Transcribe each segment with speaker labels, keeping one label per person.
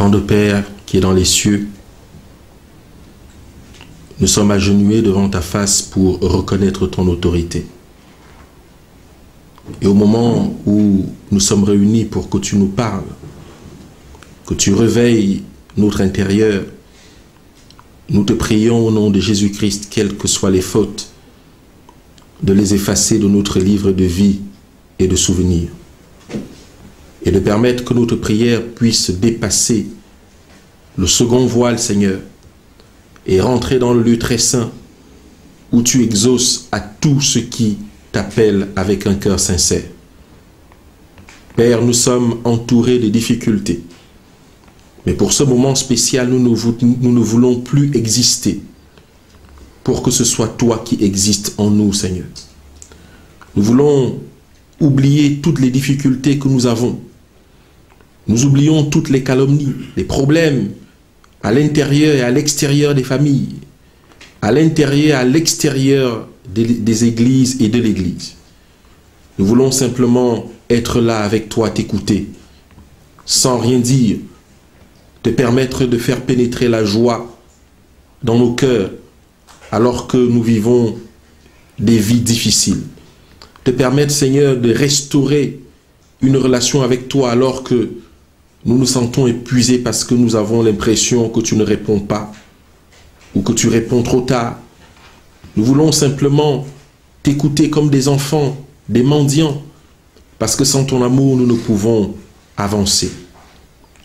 Speaker 1: Tant de Père qui est dans les cieux, nous sommes agenouillés devant ta face pour reconnaître ton autorité. Et au moment où nous sommes réunis pour que tu nous parles, que tu réveilles notre intérieur, nous te prions au nom de Jésus-Christ, quelles que soient les fautes, de les effacer de notre livre de vie et de souvenirs. Et de permettre que notre prière puisse dépasser le second voile, Seigneur, et rentrer dans le lieu très saint où tu exauces à tous ceux qui t'appellent avec un cœur sincère. Père, nous sommes entourés de difficultés. Mais pour ce moment spécial, nous ne voulons plus exister pour que ce soit toi qui existes en nous, Seigneur. Nous voulons oublier toutes les difficultés que nous avons. Nous oublions toutes les calomnies, les problèmes à l'intérieur et à l'extérieur des familles, à l'intérieur et à l'extérieur des églises et de l'église. Nous voulons simplement être là avec toi, t'écouter, sans rien dire, te permettre de faire pénétrer la joie dans nos cœurs alors que nous vivons des vies difficiles. Te permettre, Seigneur, de restaurer une relation avec toi alors que nous nous sentons épuisés parce que nous avons l'impression que tu ne réponds pas ou que tu réponds trop tard. Nous voulons simplement t'écouter comme des enfants, des mendiants, parce que sans ton amour, nous ne pouvons avancer.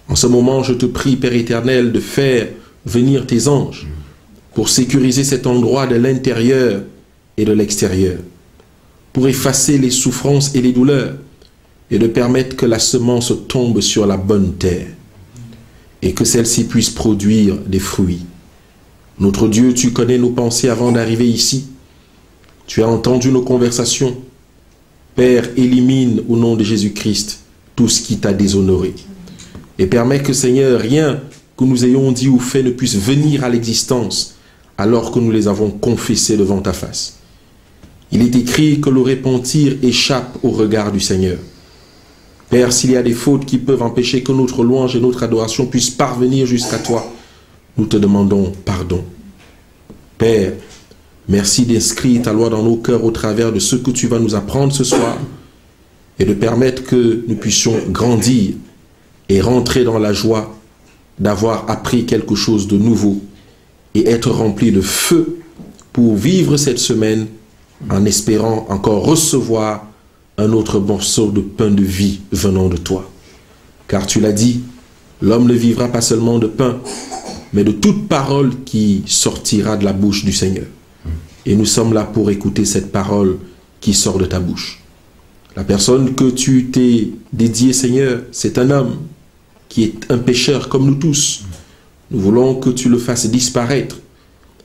Speaker 1: En ce moment, je te prie, Père éternel, de faire venir tes anges pour sécuriser cet endroit de l'intérieur et de l'extérieur, pour effacer les souffrances et les douleurs, et de permettre que la semence tombe sur la bonne terre et que celle-ci puisse produire des fruits. Notre Dieu, tu connais nos pensées avant d'arriver ici. Tu as entendu nos conversations. Père, élimine au nom de Jésus-Christ tout ce qui t'a déshonoré. Et permets que, Seigneur, rien que nous ayons dit ou fait ne puisse venir à l'existence alors que nous les avons confessés devant ta face. Il est écrit que le repentir échappe au regard du Seigneur. Père, s'il y a des fautes qui peuvent empêcher que notre louange et notre adoration puissent parvenir jusqu'à toi, nous te demandons pardon. Père, merci d'inscrire ta loi dans nos cœurs au travers de ce que tu vas nous apprendre ce soir et de permettre que nous puissions grandir et rentrer dans la joie d'avoir appris quelque chose de nouveau et être remplis de feu pour vivre cette semaine en espérant encore recevoir un autre morceau de pain de vie venant de toi. Car tu l'as dit, l'homme ne vivra pas seulement de pain, mais de toute parole qui sortira de la bouche du Seigneur. Et nous sommes là pour écouter cette parole qui sort de ta bouche. La personne que tu t'es dédiée, Seigneur, c'est un homme qui est un pécheur comme nous tous. Nous voulons que tu le fasses disparaître,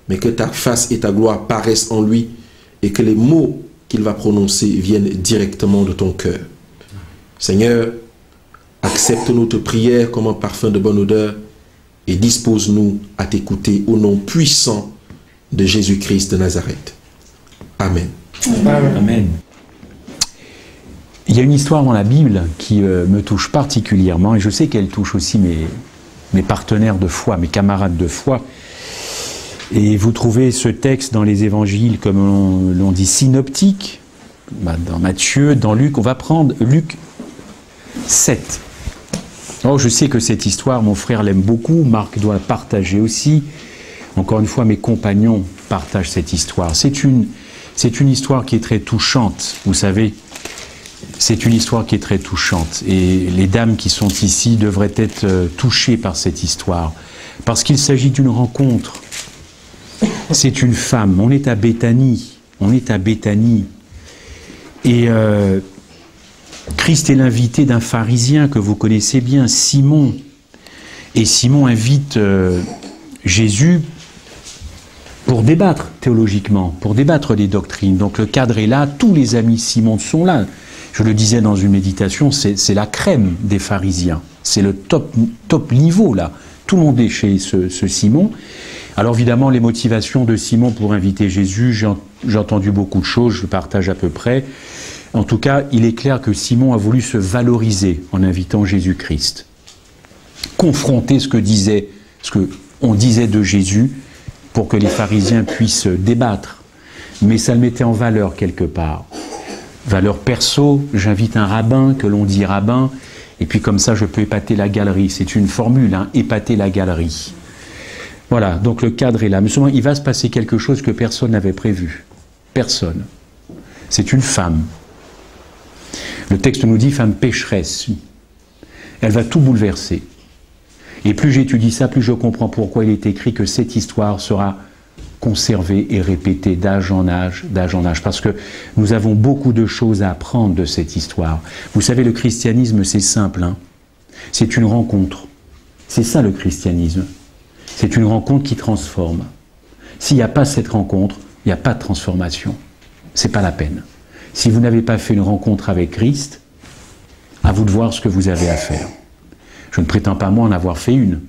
Speaker 1: mais que ta face et ta gloire paraissent en lui et que les mots qu'il va prononcer viennent directement de ton cœur. Seigneur, accepte notre prière comme un parfum de bonne odeur et dispose-nous à t'écouter au nom puissant de Jésus-Christ de Nazareth. Amen.
Speaker 2: Amen. Il y a une histoire dans la Bible qui me touche particulièrement et je sais qu'elle touche aussi mes partenaires de foi, mes camarades de foi. Et vous trouvez ce texte dans les évangiles, comme l'on dit, synoptiques, dans Matthieu, dans Luc. On va prendre Luc 7. Oh, je sais que cette histoire, mon frère l'aime beaucoup, Marc doit la partager aussi. Encore une fois, mes compagnons partagent cette histoire. C'est une histoire qui est très touchante, vous savez. C'est une histoire qui est très touchante. Et les dames qui sont ici devraient être touchées par cette histoire. Parce qu'il s'agit d'une rencontre. C'est une femme. On est à Béthanie. On est à Béthanie. Et Christ est l'invité d'un pharisien que vous connaissez bien, Simon. Et Simon invite Jésus pour débattre théologiquement, pour débattre des doctrines. Donc le cadre est là, tous les amis de Simon sont là. Je le disais dans une méditation, c'est la crème des pharisiens. C'est le top niveau là. Tout le monde est chez ce Simon. Alors évidemment, les motivations de Simon pour inviter Jésus, j'ai entendu beaucoup de choses, je partage à peu près. En tout cas, il est clair que Simon a voulu se valoriser en invitant Jésus-Christ. confronter ce qu'on disait de Jésus pour que les pharisiens puissent débattre. Mais ça le mettait en valeur quelque part. Valeur perso, j'invite un rabbin, que l'on dit rabbin, et puis comme ça je peux épater la galerie. C'est une formule, hein, épater la galerie. Voilà, donc le cadre est là. Mais souvent, il va se passer quelque chose que personne n'avait prévu. Personne. C'est une femme. Le texte nous dit femme pécheresse. Elle va tout bouleverser. Et plus j'étudie ça, plus je comprends pourquoi il est écrit que cette histoire sera conservée et répétée d'âge en âge, parce que nous avons beaucoup de choses à apprendre de cette histoire. Vous savez, le christianisme, c'est simple, hein. C'est une rencontre. C'est ça le christianisme. C'est une rencontre qui transforme. S'il n'y a pas cette rencontre, il n'y a pas de transformation. C'est pas la peine. Si vous n'avez pas fait une rencontre avec Christ, à vous de voir ce que vous avez à faire. Je ne prétends pas moi en avoir fait une.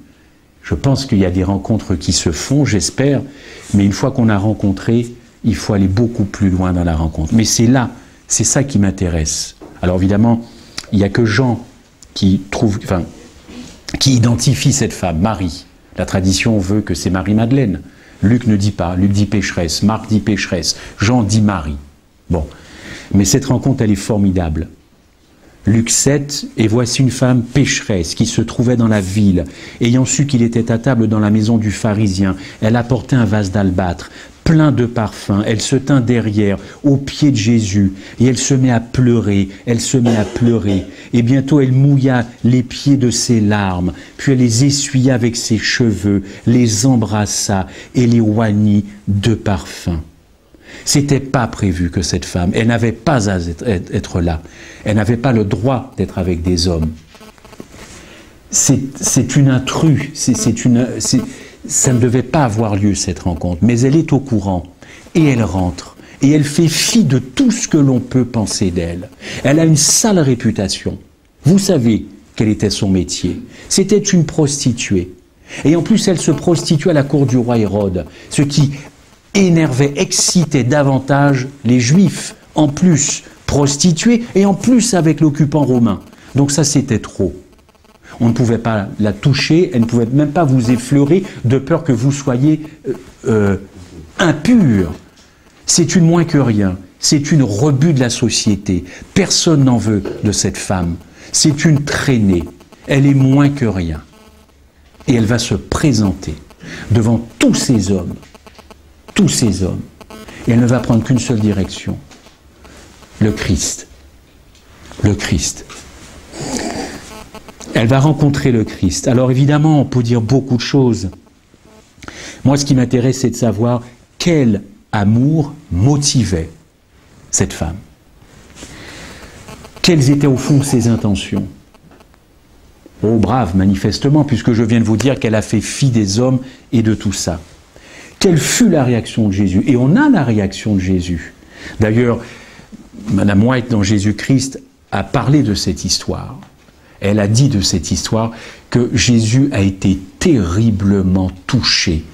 Speaker 2: Je pense qu'il y a des rencontres qui se font, j'espère, mais une fois qu'on a rencontré, il faut aller beaucoup plus loin dans la rencontre. Mais c'est là, c'est ça qui m'intéresse. Alors évidemment, il n'y a que Jean qui identifie cette femme, Marie. La tradition veut que c'est Marie-Madeleine. Luc ne dit pas, Luc dit pécheresse, Marc dit pécheresse, Jean dit Marie. Bon, mais cette rencontre, elle est formidable. Luc 7, et voici une femme pécheresse qui se trouvait dans la ville, ayant su qu'il était à table dans la maison du pharisien. Elle apportait un vase d'albâtre, plein de parfums. Elle se tint derrière, aux pieds de Jésus, et elle se met à pleurer, Et bientôt elle mouilla les pieds de ses larmes, puis elle les essuya avec ses cheveux, les embrassa et les oignit de parfums. C'était pas prévu que cette femme, elle n'avait pas à être là. Elle n'avait pas le droit d'être avec des hommes. C'est une intruse, ça ne devait pas avoir lieu cette rencontre. Mais elle est au courant et elle rentre. Et elle fait fi de tout ce que l'on peut penser d'elle. Elle a une sale réputation. Vous savez quel était son métier. C'était une prostituée. Et en plus, elle se prostituait à la cour du roi Hérode, ce qui énervait, excitait davantage les Juifs, en plus prostituée, et en plus avec l'occupant romain. Donc ça, c'était trop. On ne pouvait pas la toucher, elle ne pouvait même pas vous effleurer, de peur que vous soyez impur. C'est une moins que rien, c'est une rebut de la société. Personne n'en veut de cette femme. C'est une traînée, elle est moins que rien. Et elle va se présenter devant tous ces hommes, et elle ne va prendre qu'une seule direction, le Christ. Le Christ. Elle va rencontrer le Christ. Alors évidemment, on peut dire beaucoup de choses. Moi, ce qui m'intéresse, c'est de savoir quel amour motivait cette femme. Quelles étaient au fond ses intentions? Oh, brave, manifestement, puisque je viens de vous dire qu'elle a fait fi des hommes et de tout ça. Quelle fut la réaction de Jésus? Et on a la réaction de Jésus. D'ailleurs, Madame White, dans Jésus-Christ, a parlé de cette histoire. Elle a dit de cette histoire que Jésus a été terriblement touché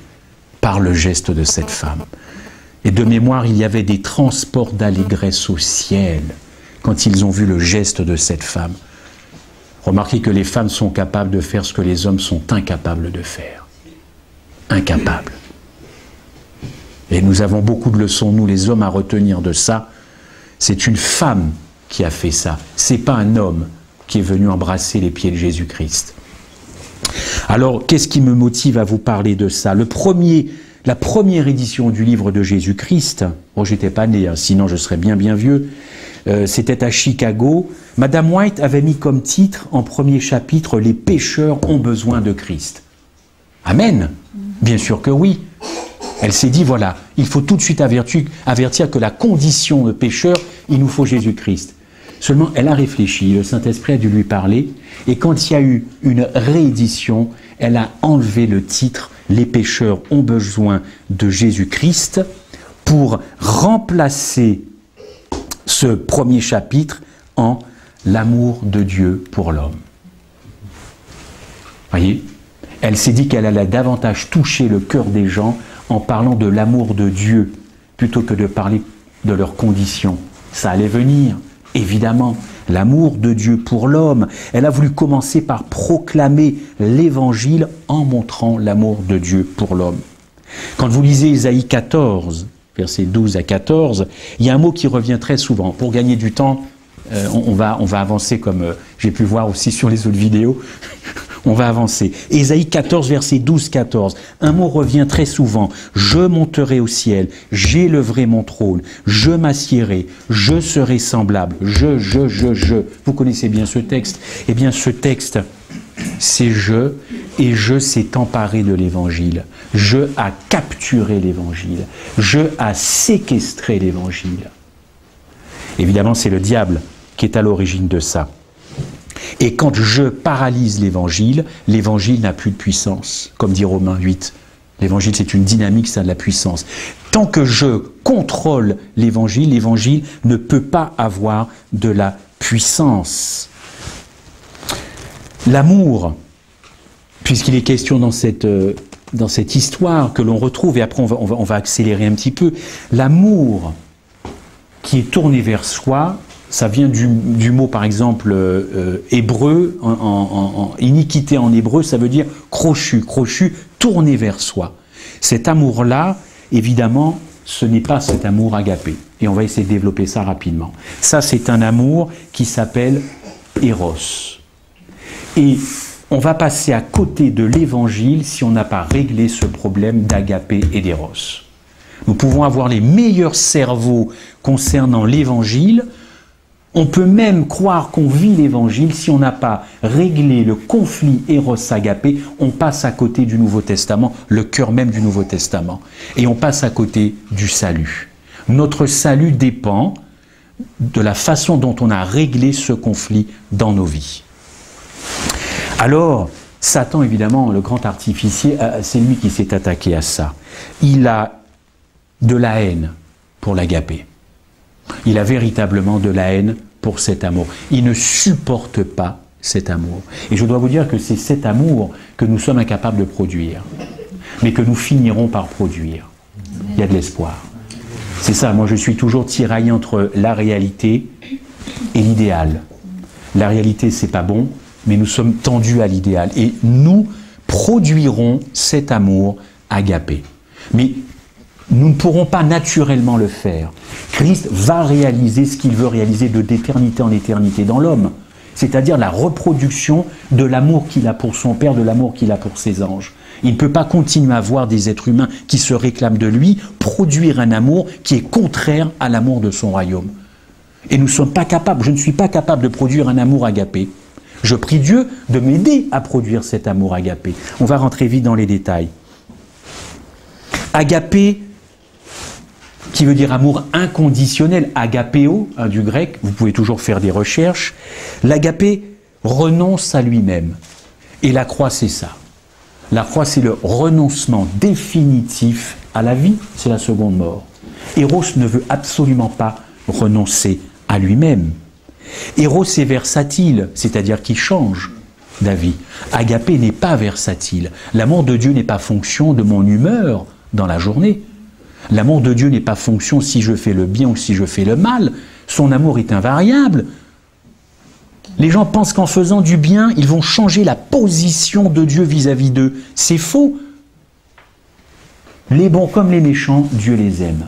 Speaker 2: par le geste de cette femme. Et de mémoire, il y avait des transports d'allégresse au ciel quand ils ont vu le geste de cette femme. Remarquez que les femmes sont capables de faire ce que les hommes sont incapables de faire. Incapables. Et nous avons beaucoup de leçons, nous les hommes, à retenir de ça. C'est une femme qui a fait ça. C'est pas un homme qui est venu embrasser les pieds de Jésus-Christ. Alors, qu'est-ce qui me motive à vous parler de ça? La première édition du livre de Jésus-Christ, oh, j'étais pas né, hein, sinon je serais bien vieux, c'était à Chicago. Madame White avait mis comme titre, en premier chapitre, « Les pécheurs ont besoin de Christ ». Amen. Bien sûr que oui. Elle s'est dit, voilà, il faut tout de suite avertir que la condition de pécheur, il nous faut Jésus-Christ. Seulement, elle a réfléchi, le Saint-Esprit a dû lui parler, et quand il y a eu une réédition, elle a enlevé le titre « Les pécheurs ont besoin de Jésus-Christ » pour remplacer ce premier chapitre en « L'amour de Dieu pour l'homme ». Voyez, elle s'est dit qu'elle allait davantage toucher le cœur des gens en parlant de l'amour de Dieu, plutôt que de parler de leurs conditions. Ça allait venir, évidemment, l'amour de Dieu pour l'homme. Elle a voulu commencer par proclamer l'Évangile en montrant l'amour de Dieu pour l'homme. Quand vous lisez Ésaïe 14, versets 12 à 14, il y a un mot qui revient très souvent. Pour gagner du temps, on va avancer comme j'ai pu voir aussi sur les autres vidéos. On va avancer. Ésaïe 14, verset 12-14. Un mot revient très souvent. Je monterai au ciel, j'élèverai mon trône, je m'assiérai, je serai semblable. Je. Vous connaissez bien ce texte? Eh bien, ce texte, c'est je, et je s'est emparé de l'Évangile. Je a capturé l'Évangile. Je a séquestré l'Évangile. Évidemment, c'est le diable qui est à l'origine de ça. Et quand je paralyse l'Évangile, l'Évangile n'a plus de puissance. Comme dit Romains 8, l'Évangile c'est une dynamique, ça a de la puissance. Tant que je contrôle l'Évangile, l'Évangile ne peut pas avoir de la puissance. L'amour, puisqu'il est question dans cette histoire que l'on retrouve, et après on va accélérer un petit peu, l'amour qui est tourné vers soi, ça vient du mot, par exemple, hébreu, en iniquité en hébreu, ça veut dire crochu, tourné vers soi. Cet amour-là, évidemment, ce n'est pas cet amour agapé. Et on va essayer de développer ça rapidement. Ça, c'est un amour qui s'appelle Eros. Et on va passer à côté de l'Évangile si on n'a pas réglé ce problème d'agapé et d'Eros. Nous pouvons avoir les meilleurs cerveaux concernant l'Évangile. On peut même croire qu'on vit l'Évangile si on n'a pas réglé le conflit Eros-Agapé. On passe à côté du Nouveau Testament, le cœur même du Nouveau Testament. Et on passe à côté du salut. Notre salut dépend de la façon dont on a réglé ce conflit dans nos vies. Alors, Satan, évidemment, le grand artificier, c'est lui qui s'est attaqué à ça. Il a de la haine pour l'agapé. Il a véritablement de la haine pour cet amour. Il ne supporte pas cet amour. Et je dois vous dire que c'est cet amour que nous sommes incapables de produire, mais que nous finirons par produire. Il y a de l'espoir. C'est ça, moi je suis toujours tiraillé entre la réalité et l'idéal. La réalité, c'est pas bon, mais nous sommes tendus à l'idéal. Et nous produirons cet amour agapé. Mais nous ne pourrons pas naturellement le faire. Christ va réaliser ce qu'il veut réaliser de d'éternité en éternité dans l'homme. C'est-à-dire la reproduction de l'amour qu'il a pour son Père, de l'amour qu'il a pour ses anges. Il ne peut pas continuer à voir des êtres humains qui se réclament de lui, produire un amour qui est contraire à l'amour de son royaume. Et nous ne sommes pas capables, je ne suis pas capable de produire un amour agapé. Je prie Dieu de m'aider à produire cet amour agapé. On va rentrer vite dans les détails. Agapé, qui veut dire amour inconditionnel, agapéo, du grec, vous pouvez toujours faire des recherches. L'agapé renonce à lui-même. Et la croix, c'est ça. La croix, c'est le renoncement définitif à la vie, c'est la seconde mort. Eros ne veut absolument pas renoncer à lui-même. Eros est versatile, c'est-à-dire qu'il change d'avis. Agapé n'est pas versatile. L'amour de Dieu n'est pas fonction de mon humeur dans la journée. L'amour de Dieu n'est pas fonction si je fais le bien ou si je fais le mal. Son amour est invariable. Les gens pensent qu'en faisant du bien, ils vont changer la position de Dieu vis-à-vis d'eux. C'est faux. Les bons comme les méchants, Dieu les aime.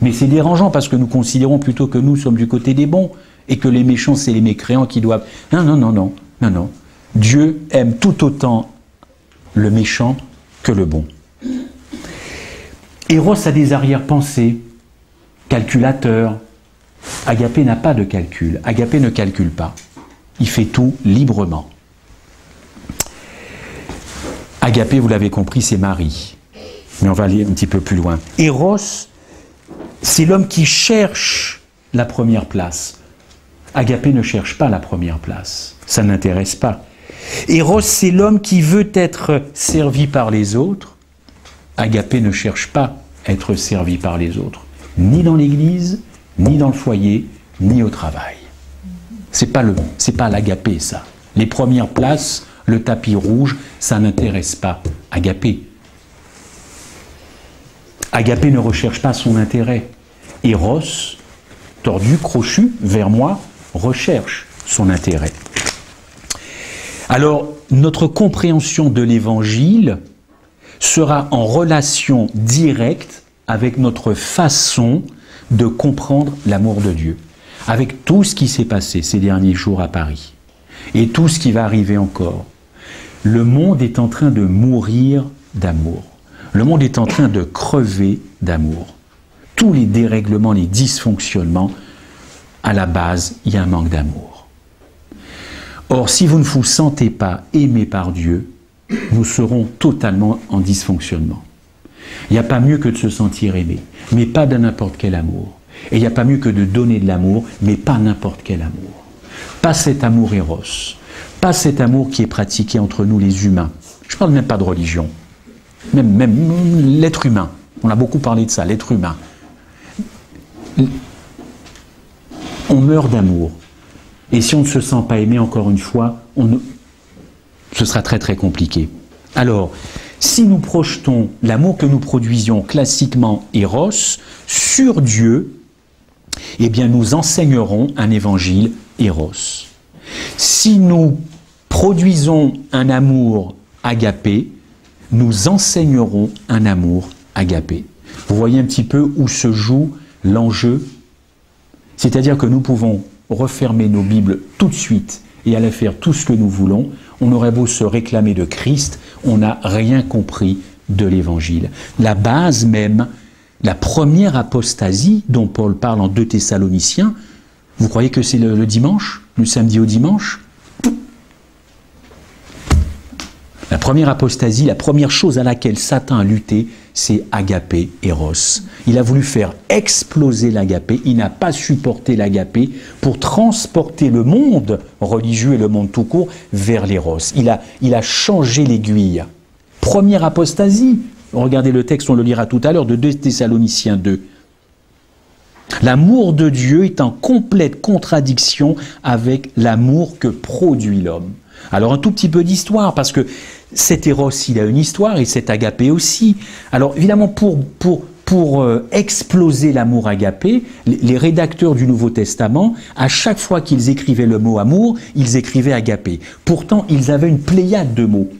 Speaker 2: Mais c'est dérangeant parce que nous considérons plutôt que nous sommes du côté des bons et que les méchants, c'est les mécréants qui doivent... Non. Dieu aime tout autant le méchant que le bon. Eros a des arrière-pensées, calculateur. Agapé n'a pas de calcul. Agapé ne calcule pas. Il fait tout librement. Agapé, vous l'avez compris, c'est Marie. Mais on va aller un petit peu plus loin. Eros, c'est l'homme qui cherche la première place. Agapé ne cherche pas la première place. Ça ne l'intéresse pas. Eros, c'est l'homme qui veut être servi par les autres. Agapé ne cherche pas à être servi par les autres, ni dans l'église, ni dans le foyer, ni au travail. C'est pas l'agapé, ça. Les premières places, le tapis rouge, ça n'intéresse pas Agapé. Agapé ne recherche pas son intérêt. Eros, tordu, crochu, vers moi, recherche son intérêt. Alors, notre compréhension de l'Évangile sera en relation directe avec notre façon de comprendre l'amour de Dieu, avec tout ce qui s'est passé ces derniers jours à Paris, et tout ce qui va arriver encore. Le monde est en train de mourir d'amour. Le monde est en train de crever d'amour. Tous les dérèglements, les dysfonctionnements, à la base, il y a un manque d'amour. Or, si vous ne vous sentez pas aimé par Dieu, nous serons totalement en dysfonctionnement. Il n'y a pas mieux que de se sentir aimé, mais pas de n'importe quel amour. Et il n'y a pas mieux que de donner de l'amour, mais pas n'importe quel amour. Pas cet amour éros, pas cet amour qui est pratiqué entre nous les humains. Je ne parle même pas de religion, même l'être humain. On a beaucoup parlé de ça, l'être humain. On meurt d'amour. Et si on ne se sent pas aimé, encore une fois, ce sera très très compliqué. Alors, si nous projetons l'amour que nous produisions classiquement éros sur Dieu, eh bien nous enseignerons un évangile éros. Si nous produisons un amour agapé, nous enseignerons un amour agapé. Vous voyez un petit peu où se joue l'enjeu? C'est-à-dire que nous pouvons refermer nos Bibles tout de suite et aller faire tout ce que nous voulons. On aurait beau se réclamer de Christ, on n'a rien compris de l'Évangile. La base même, la première apostasie dont Paul parle en 2 Thessaloniciens, vous croyez que c'est le dimanche, le samedi au dimanche? La première apostasie, la première chose à laquelle Satan a lutté, c'est agapé, éros. Il a voulu faire exploser l'agapé, il n'a pas supporté l'agapé pour transporter le monde religieux et le monde tout court vers l'éros. Il a changé l'aiguille. Première apostasie, regardez le texte, on le lira tout à l'heure, de 2 Thessaloniciens 2. L'amour de Dieu est en complète contradiction avec l'amour que produit l'homme. Alors un tout petit peu d'histoire, parce que cet éros, il a une histoire, et cet agapé aussi. Alors évidemment, pour exploser l'amour agapé, les rédacteurs du Nouveau Testament, à chaque fois qu'ils écrivaient le mot amour, ils écrivaient agapé. Pourtant, ils avaient une pléiade de mots.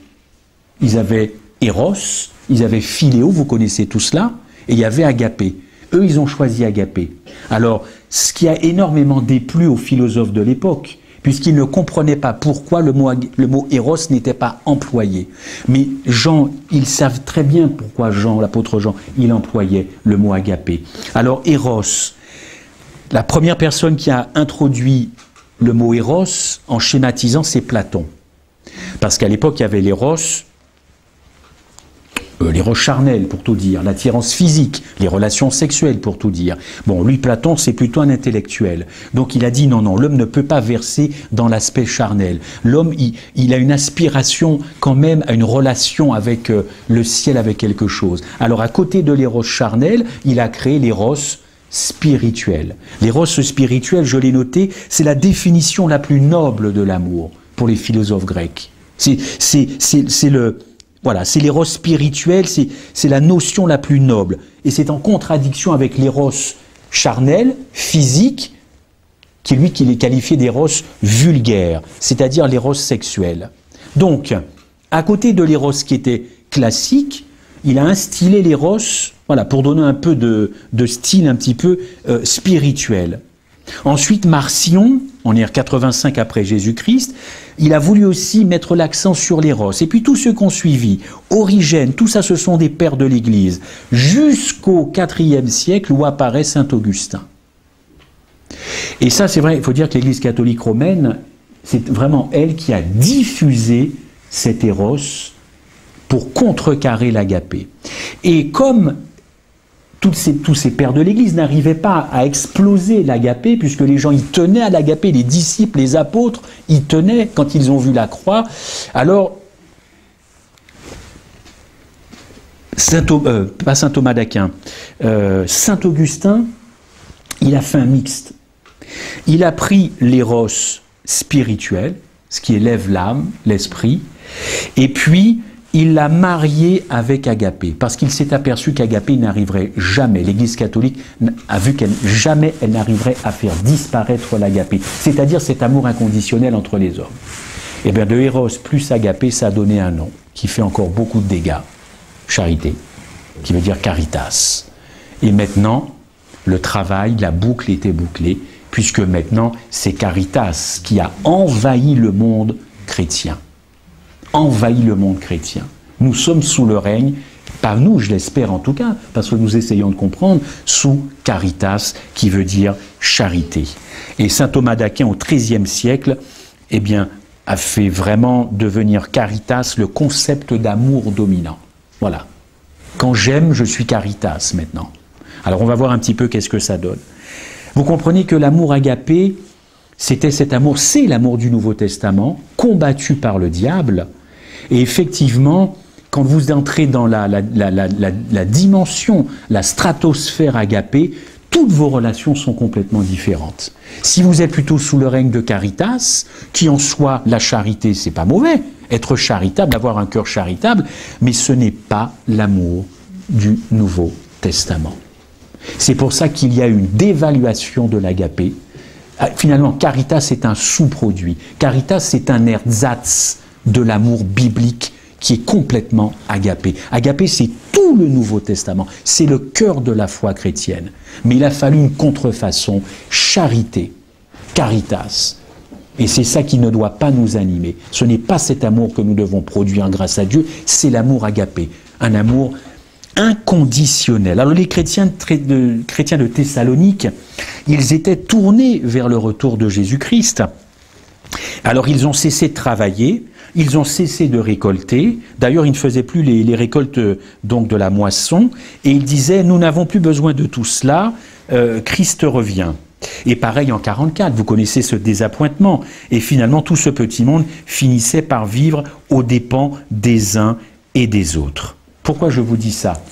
Speaker 2: Ils avaient éros, ils avaient philéo, vous connaissez tout cela, et il y avait agapé. Eux, ils ont choisi agapé. Alors, ce qui a énormément déplu aux philosophes de l'époque, puisqu'ils ne comprenaient pas pourquoi le mot éros n'était pas employé. Mais Jean, ils savent très bien pourquoi Jean, l'apôtre Jean, il employait le mot agapé. Alors éros, la première personne qui a introduit le mot éros en schématisant, c'est Platon. Parce qu'à l'époque, il y avait l'éros charnel, pour tout dire, l'attirance physique, les relations sexuelles, pour tout dire. Bon, lui, Platon, c'est plutôt un intellectuel. Donc il a dit non, l'homme ne peut pas verser dans l'aspect charnel. L'homme, il a une aspiration quand même à une relation avec le ciel, avec quelque chose. Alors à côté de l'éros charnel, il a créé l'éros spirituel. L'éros spirituel, je l'ai noté, c'est la définition la plus noble de l'amour pour les philosophes grecs. Voilà, c'est l'éros spirituel, c'est la notion la plus noble. Et c'est en contradiction avec l'éros charnel, physique, qui est qualifié d'éros vulgaire, c'est-à-dire l'éros sexuel. Donc, à côté de l'éros qui était classique, il a instillé l'éros, voilà, pour donner un peu de style un petit peu spirituel. Ensuite, Marcion, en 85 après Jésus-Christ, il a voulu aussi mettre l'accent sur l'éros. Et puis tous ceux qui ont suivi, Origène, tout ça, ce sont des pères de l'Église, jusqu'au IVe siècle où apparaît saint Augustin. Et ça, c'est vrai, il faut dire que l'Église catholique romaine, c'est vraiment elle qui a diffusé cet éros pour contrecarrer l'agapé. Et comme tous ces pères de l'Église n'arrivaient pas à exploser l'agapé, puisque les gens y tenaient à l'agapé, les disciples, les apôtres y tenaient quand ils ont vu la croix. Alors, pas saint Thomas d'Aquin, saint Augustin, il a fait un mixte. Il a pris l'éros spirituel, ce qui élève l'âme, l'esprit, et puis il l'a mariée avec Agapé, parce qu'il s'est aperçu qu'Agapé n'arriverait jamais, l'Église catholique a vu qu'elle jamais elle n'arriverait à faire disparaître l'Agapé, c'est-à-dire cet amour inconditionnel entre les hommes. Et bien de Eros plus Agapé, ça a donné un nom qui fait encore beaucoup de dégâts, charité, qui veut dire caritas. Et maintenant, le travail, la boucle était bouclée, puisque maintenant c'est Caritas qui a envahi le monde chrétien. Envahi le monde chrétien. Nous sommes sous le règne, pas nous, je l'espère en tout cas, parce que nous essayons de comprendre, sous Caritas, qui veut dire charité. Et saint Thomas d'Aquin, au XIIIe siècle, eh bien, a fait vraiment devenir Caritas le concept d'amour dominant. Voilà. Quand j'aime, je suis Caritas maintenant. Alors on va voir un petit peu qu'est-ce que ça donne. Vous comprenez que l'amour agapé, c'était cet amour, c'est l'amour du Nouveau Testament, combattu par le diable. Et effectivement, quand vous entrez dans la dimension, la stratosphère agapée, toutes vos relations sont complètement différentes. Si vous êtes plutôt sous le règne de Caritas, qui en soi, la charité, c'est pas mauvais, être charitable, avoir un cœur charitable, mais ce n'est pas l'amour du Nouveau Testament. C'est pour ça qu'il y a une dévaluation de l'agapé. Finalement, Caritas est un sous-produit. Caritas, c'est un ersatz de l'amour biblique qui est complètement agapé. Agapé, c'est tout le Nouveau Testament. C'est le cœur de la foi chrétienne. Mais il a fallu une contrefaçon, charité, caritas. Et c'est ça qui ne doit pas nous animer. Ce n'est pas cet amour que nous devons produire grâce à Dieu, c'est l'amour agapé. Un amour inconditionnel. Alors les chrétiens de Thessalonique, ils étaient tournés vers le retour de Jésus-Christ. Alors ils ont cessé de travailler, ils ont cessé de récolter. D'ailleurs, ils ne faisaient plus les récoltes donc de la moisson. Et ils disaient, nous n'avons plus besoin de tout cela, Christ revient. Et pareil en 44, vous connaissez ce désappointement. Et finalement, tout ce petit monde finissait par vivre aux dépens des uns et des autres. Pourquoi je vous dis ça?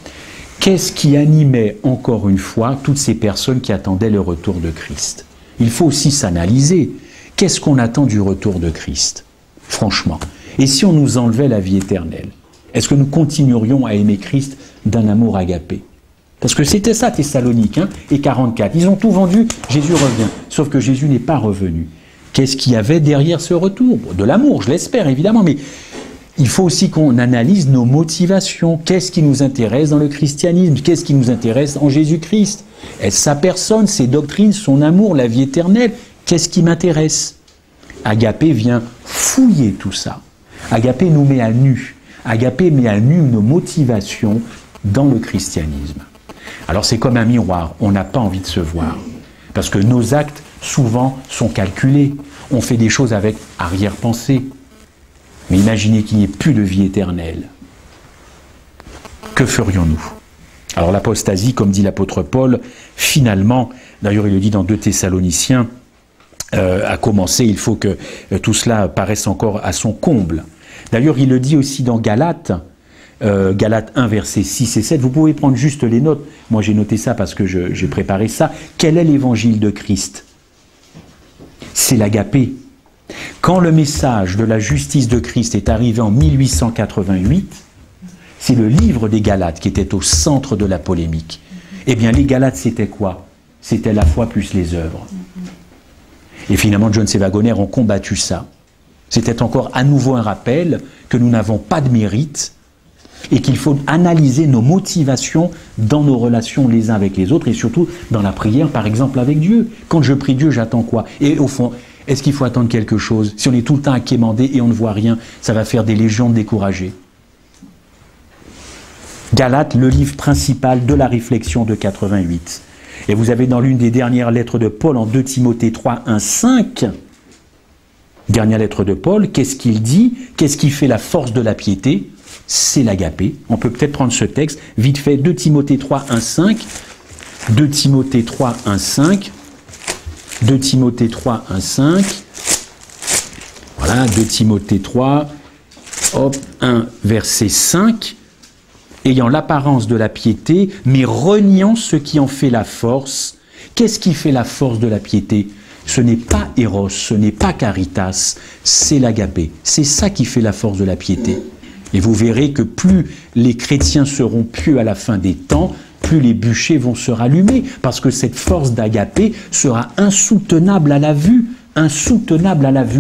Speaker 2: Qu'est-ce qui animait encore une fois toutes ces personnes qui attendaient le retour de Christ? Il faut aussi s'analyser. Qu'est-ce qu'on attend du retour de Christ? Franchement. Et si on nous enlevait la vie éternelle? Est-ce que nous continuerions à aimer Christ d'un amour agapé? Parce que c'était ça Thessalonique, et 44. Ils ont tout vendu, Jésus revient. Sauf que Jésus n'est pas revenu. Qu'est-ce qu'il y avait derrière ce retour? De l'amour, je l'espère évidemment, mais il faut aussi qu'on analyse nos motivations. Qu'est-ce qui nous intéresse dans le christianisme? Qu'est-ce qui nous intéresse en Jésus-Christ? Est-ce sa personne, ses doctrines, son amour, la vie éternelle? Qu'est-ce qui m'intéresse? Agapé vient fouiller tout ça. Agapé nous met à nu. Agapé met à nu nos motivations dans le christianisme. Alors c'est comme un miroir, on n'a pas envie de se voir. Parce que nos actes, souvent, sont calculés. On fait des choses avec arrière-pensée. Mais imaginez qu'il n'y ait plus de vie éternelle. Que ferions-nous? Alors l'apostasie, comme dit l'apôtre Paul, finalement, d'ailleurs il le dit dans 2 Thessaloniciens, a commencé, il faut que tout cela paraisse encore à son comble. D'ailleurs il le dit aussi dans Galates, Galates 1, versets 6 et 7, vous pouvez prendre juste les notes, moi j'ai noté ça parce que j'ai préparé ça. Quel est l'évangile de Christ? C'est l'agapé. Quand le message de la justice de Christ est arrivé en 1888, c'est le livre des Galates qui était au centre de la polémique. Eh bien les Galates c'était quoi? C'était la foi plus les œuvres. Et finalement John C. Wagoner ont combattu ça. C'était encore à nouveau un rappel que nous n'avons pas de mérite et qu'il faut analyser nos motivations dans nos relations les uns avec les autres et surtout dans la prière, par exemple avec Dieu. Quand je prie Dieu, j'attends quoi? Et au fond, est-ce qu'il faut attendre quelque chose? Si on est tout le temps à quémander et on ne voit rien, ça va faire des légions de découragés. Galates, le livre principal de la réflexion de 88. Et vous avez dans l'une des dernières lettres de Paul, en 2 Timothée 3, 1, 5, dernière lettre de Paul, qu'est-ce qu'il dit? Qu'est-ce qui fait la force de la piété? C'est l'agapé. On peut peut-être prendre ce texte, vite fait, 2 Timothée 3, 1, 5, 2 Timothée 3, 1, 5, 2 Timothée 3, 1, 5, voilà, 2 Timothée 3, hop, 1, verset 5, ayant l'apparence de la piété, mais reniant ce qui en fait la force. Qu'est-ce qui fait la force de la piété? Ce n'est pas Eros, ce n'est pas Caritas, c'est l'agapé. C'est ça qui fait la force de la piété. Et vous verrez que plus les chrétiens seront pieux à la fin des temps, plus les bûchers vont se rallumer, parce que cette force d'agapé sera insoutenable à la vue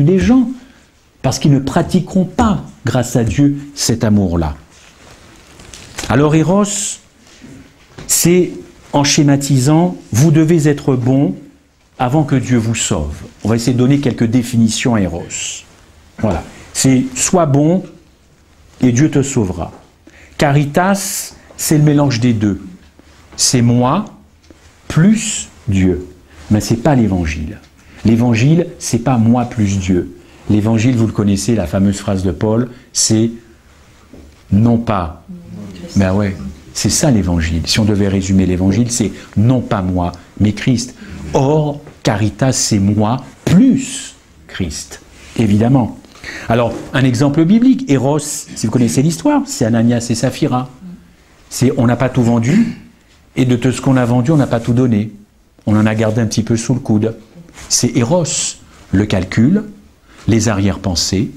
Speaker 2: des gens, parce qu'ils ne pratiqueront pas, grâce à Dieu, cet amour-là. Alors Eros, c'est, en schématisant, vous devez être bon avant que Dieu vous sauve. On va essayer de donner quelques définitions à Eros. Voilà. C'est sois bon et Dieu te sauvera. Caritas, c'est le mélange des deux. C'est moi plus Dieu. Mais ce n'est pas l'évangile. L'évangile, ce n'est pas moi plus Dieu. L'évangile, vous le connaissez, la fameuse phrase de Paul, c'est non pas. Ben ouais, c'est ça l'évangile. Si on devait résumer l'évangile, c'est non pas moi, mais Christ. Or, Caritas, c'est moi plus Christ, évidemment. Alors, un exemple biblique, Eros, si vous connaissez l'histoire, c'est Ananias et Saphira. On n'a pas tout vendu, et de tout ce qu'on a vendu, on n'a pas tout donné. On en a gardé un petit peu sous le coude. C'est Eros, le calcul, les arrière-pensées,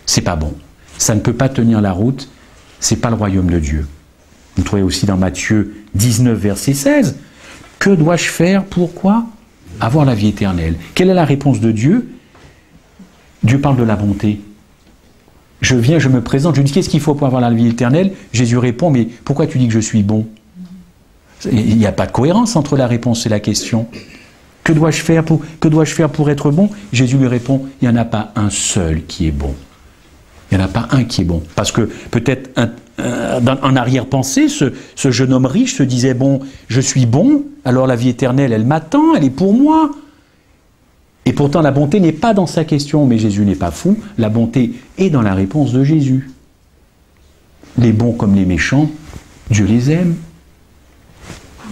Speaker 2: c'est pas bon. Ça ne peut pas tenir la route, c'est pas le royaume de Dieu. Vous trouvez aussi dans Matthieu 19, verset 16, « Que dois-je faire pour quoi ? Avoir la vie éternelle. » Quelle est la réponse de Dieu ? Dieu parle de la bonté. Je viens, je me présente, je dis qu'est-ce qu'il faut pour avoir la vie éternelle ? Jésus répond, mais pourquoi tu dis que je suis bon ? Il n'y a pas de cohérence entre la réponse et la question. Que dois-je faire pour être bon ? Jésus lui répond, il n'y en a pas un seul qui est bon. Il n'y en a pas un qui est bon. Parce que peut-être en arrière-pensée, ce jeune homme riche se disait, bon, je suis bon, alors la vie éternelle, elle m'attend, elle est pour moi. Et pourtant, la bonté n'est pas dans sa question, mais Jésus n'est pas fou. La bonté est dans la réponse de Jésus. Les bons comme les méchants, Dieu les aime.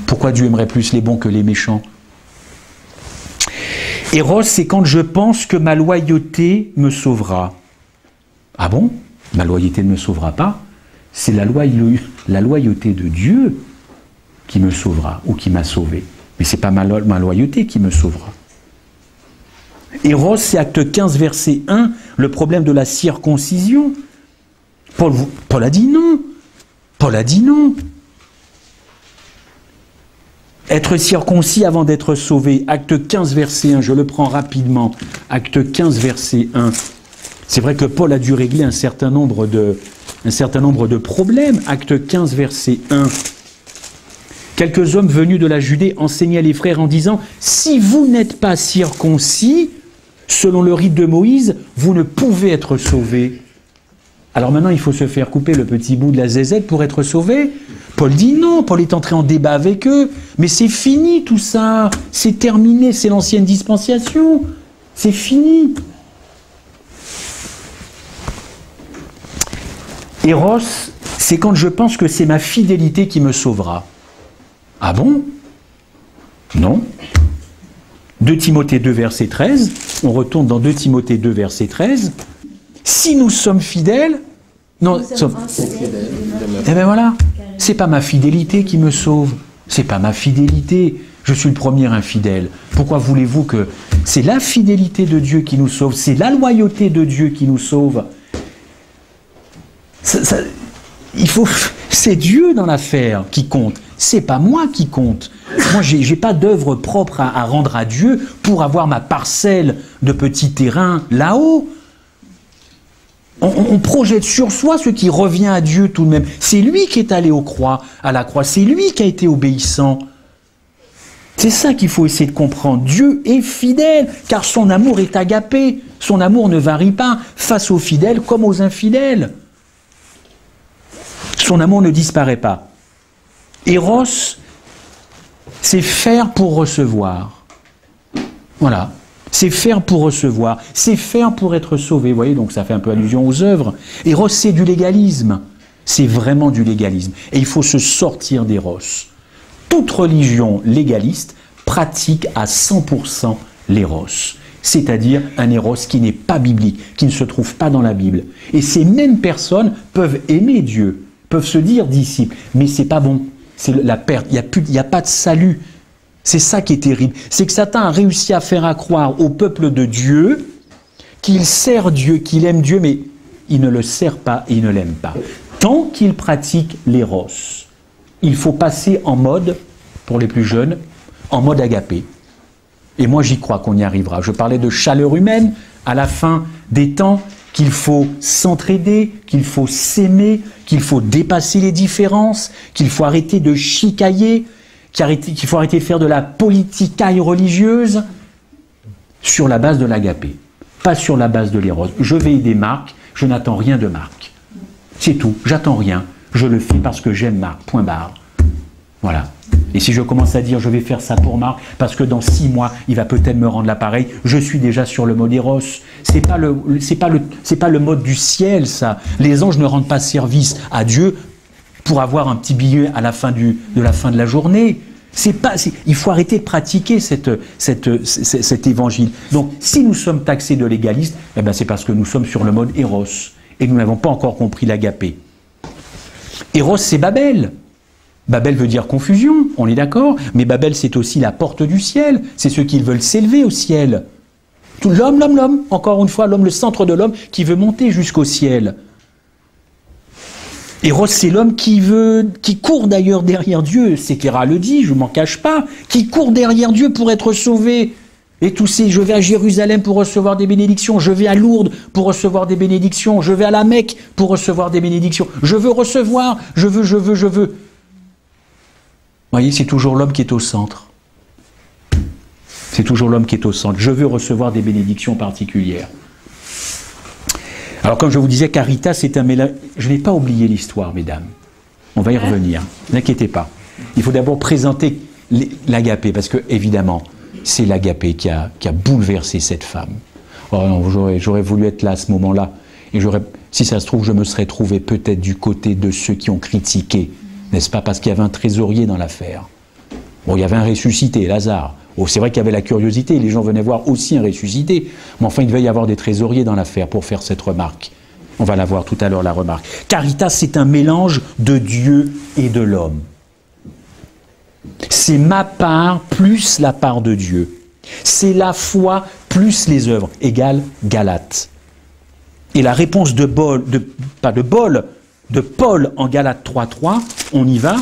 Speaker 2: Pourquoi Dieu aimerait plus les bons que les méchants ? Eros, c'est quand je pense que ma loyauté me sauvera. Ah bon ? Ma loyauté ne me sauvera pas. C'est la loyauté de Dieu qui me sauvera, ou qui m'a sauvé. Mais ce n'est pas ma loyauté qui me sauvera. Eros, c'est acte 15, verset 1, le problème de la circoncision. Paul a dit non. Paul a dit non. Être circoncis avant d'être sauvé. Acte 15, verset 1, je le prends rapidement. Acte 15, verset 1. C'est vrai que Paul a dû régler un certain nombre de problèmes. Acte 15, verset 1. Quelques hommes venus de la Judée enseignaient les frères en disant « Si vous n'êtes pas circoncis, selon le rite de Moïse, vous ne pouvez être sauvés. » Alors maintenant, il faut se faire couper le petit bout de la zézette pour être sauvé. Paul dit non, Paul est entré en débat avec eux. Mais c'est fini tout ça, c'est terminé, c'est l'ancienne dispensation. C'est fini. Eros, c'est quand je pense que c'est ma fidélité qui me sauvera. Ah bon ? Non. 2 Timothée 2, verset 13. On retourne dans 2 Timothée 2, verset 13. Si nous sommes fidèles... Non, eh bien voilà. C'est pas ma fidélité qui me sauve. C'est pas ma fidélité. Je suis le premier infidèle. Pourquoi voulez-vous que... C'est la fidélité de Dieu qui nous sauve. C'est la loyauté de Dieu qui nous sauve. C'est Dieu dans l'affaire qui compte. C'est pas moi qui compte. Moi, j'ai pas d'œuvre propre à rendre à Dieu pour avoir ma parcelle de petit terrain là-haut. On projette sur soi ce qui revient à Dieu tout de même. C'est lui qui est allé à la croix. C'est lui qui a été obéissant. C'est ça qu'il faut essayer de comprendre. Dieu est fidèle, car son amour est agapé. Son amour ne varie pas face aux fidèles comme aux infidèles. Son amour ne disparaît pas. Eros, c'est faire pour recevoir. Voilà. C'est faire pour recevoir. C'est faire pour être sauvé. Vous voyez, donc ça fait un peu allusion aux œuvres. Eros, c'est du légalisme. C'est vraiment du légalisme. Et il faut se sortir d'Eros. Toute religion légaliste pratique à 100% l'Eros. C'est-à-dire un Eros qui n'est pas biblique, qui ne se trouve pas dans la Bible. Et ces mêmes personnes peuvent aimer Dieu, peuvent se dire disciples, mais c'est pas bon. C'est la perte. Il n'y a pas de salut. C'est ça qui est terrible. C'est que Satan a réussi à faire croire au peuple de Dieu qu'il sert Dieu, qu'il aime Dieu, mais il ne le sert pas et il ne l'aime pas. Tant qu'il pratique l'éros, il faut passer en mode, pour les plus jeunes, en mode agapé. Et moi j'y crois qu'on y arrivera. Je parlais de chaleur humaine à la fin des temps, qu'il faut s'entraider, qu'il faut s'aimer, qu'il faut dépasser les différences, qu'il faut arrêter de chicailler, qu'il faut arrêter de faire de la politicaille religieuse sur la base de l'agapé, pas sur la base de l'éros. Je vais aider Marc, je n'attends rien de Marc. C'est tout, j'attends rien, je le fais parce que j'aime Marc, point barre. Voilà. Et si je commence à dire je vais faire ça pour Marc, parce que dans 6 mois, il va peut-être me rendre l'appareil, je suis déjà sur le mode Eros. C'est pas le mode du ciel, ça. Les anges ne rendent pas service à Dieu pour avoir un petit billet à la fin de la journée. Il faut arrêter de pratiquer cet évangile. Donc, si nous sommes taxés de légalistes, eh ben, c'est parce que nous sommes sur le mode Eros. Et nous n'avons pas encore compris l'agapé. Eros, c'est Babel. Babel veut dire confusion, on est d'accord, mais Babel c'est aussi la porte du ciel, c'est ceux qui veulent s'élever au ciel. L'homme, encore une fois, l'homme, le centre de l'homme qui veut monter jusqu'au ciel. Eros c'est l'homme qui court d'ailleurs derrière Dieu, Sékéra le dit, je ne m'en cache pas, qui court derrière Dieu pour être sauvé. Et tous ces, je vais à Jérusalem pour recevoir des bénédictions, je vais à Lourdes pour recevoir des bénédictions, je vais à la Mecque pour recevoir des bénédictions, je veux recevoir, je veux. Vous voyez, c'est toujours l'homme qui est au centre. C'est toujours l'homme qui est au centre. Je veux recevoir des bénédictions particulières. Alors, comme je vous disais, Caritas, c'est un mélange. Je n'ai pas oublié l'histoire, mesdames. On va y revenir. Ne vous inquiétez pas. Il faut d'abord présenter l'agapé, parce que, évidemment, c'est l'agapé qui a bouleversé cette femme. Oh non, j'aurais voulu être là à ce moment-là. Et si ça se trouve, je me serais trouvé peut-être du côté de ceux qui ont critiqué. N'est-ce pas? Parce qu'il y avait un trésorier dans l'affaire. Bon, il y avait un ressuscité, Lazare. Oh, c'est vrai qu'il y avait la curiosité, les gens venaient voir aussi un ressuscité. Mais enfin, il devait y avoir des trésoriers dans l'affaire pour faire cette remarque. On va la voir tout à l'heure, la remarque. Caritas, c'est un mélange de Dieu et de l'homme. C'est ma part plus la part de Dieu. C'est la foi plus les œuvres, égale Galates. Et la réponse de Paul en Galates 3.3, on y va.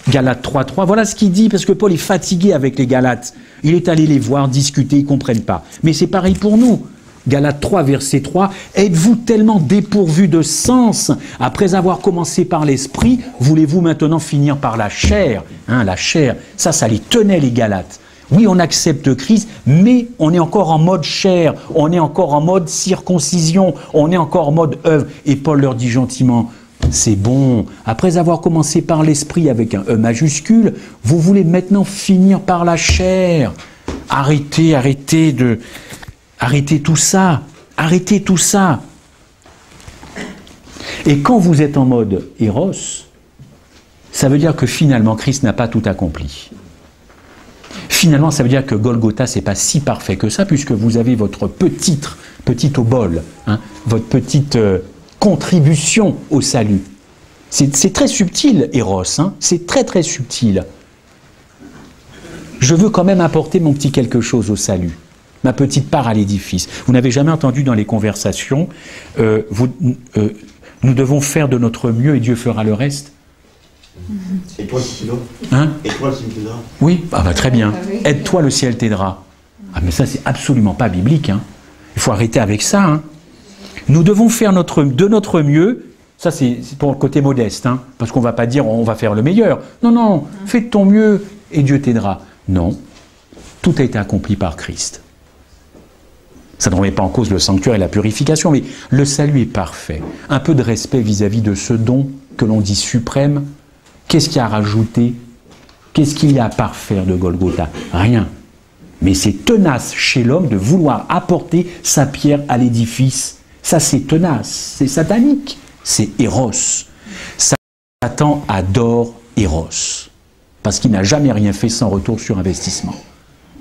Speaker 2: Galates 3.3, voilà ce qu'il dit, parce que Paul est fatigué avec les Galates. Il est allé les voir, discuter, ils ne comprennent pas. Mais c'est pareil pour nous. Galates 3, verset 3, « Êtes-vous tellement dépourvus de sens, après avoir commencé par l'esprit, voulez-vous maintenant finir par la chair ?» La chair, ça les tenait les Galates. Oui, on accepte Christ, mais on est encore en mode chair, on est encore en mode circoncision, on est encore en mode œuvre. Et Paul leur dit gentiment, c'est bon, après avoir commencé par l'esprit avec un E majuscule, vous voulez maintenant finir par la chair. Arrêtez tout ça, arrêtez tout ça. Et quand vous êtes en mode Eros, ça veut dire que finalement Christ n'a pas tout accompli. Finalement, ça veut dire que Golgotha, c'est pas si parfait que ça, puisque vous avez votre petit obol, votre petite contribution au salut. C'est très subtil, Eros, c'est très très subtil. Je veux quand même apporter mon petit quelque chose au salut, ma petite part à l'édifice. Vous n'avez jamais entendu dans les conversations, nous devons faire de notre mieux et Dieu fera le reste.
Speaker 3: Et toi, le ciel t'aidera. Et toi, le ciel t'aidera.
Speaker 2: Oui, très bien. Aide-toi, le ciel t'aidera. Ah, mais ça, c'est absolument pas biblique. Il faut arrêter avec ça. Nous devons faire de notre mieux. Ça, c'est pour le côté modeste. Parce qu'on ne va pas dire on va faire le meilleur. Non, fais de ton mieux et Dieu t'aidera. Non, tout a été accompli par Christ. Ça ne remet pas en cause le sanctuaire et la purification, mais le salut est parfait. Un peu de respect vis-à-vis de ce don que l'on dit suprême. Qu'est-ce qu'il y a à rajouter? Qu'est-ce qu'il y a à parfaire de Golgotha? Rien. Mais c'est tenace chez l'homme de vouloir apporter sa pierre à l'édifice. Ça, c'est tenace, c'est satanique, c'est Eros. Satan adore Eros, parce qu'il n'a jamais rien fait sans retour sur investissement.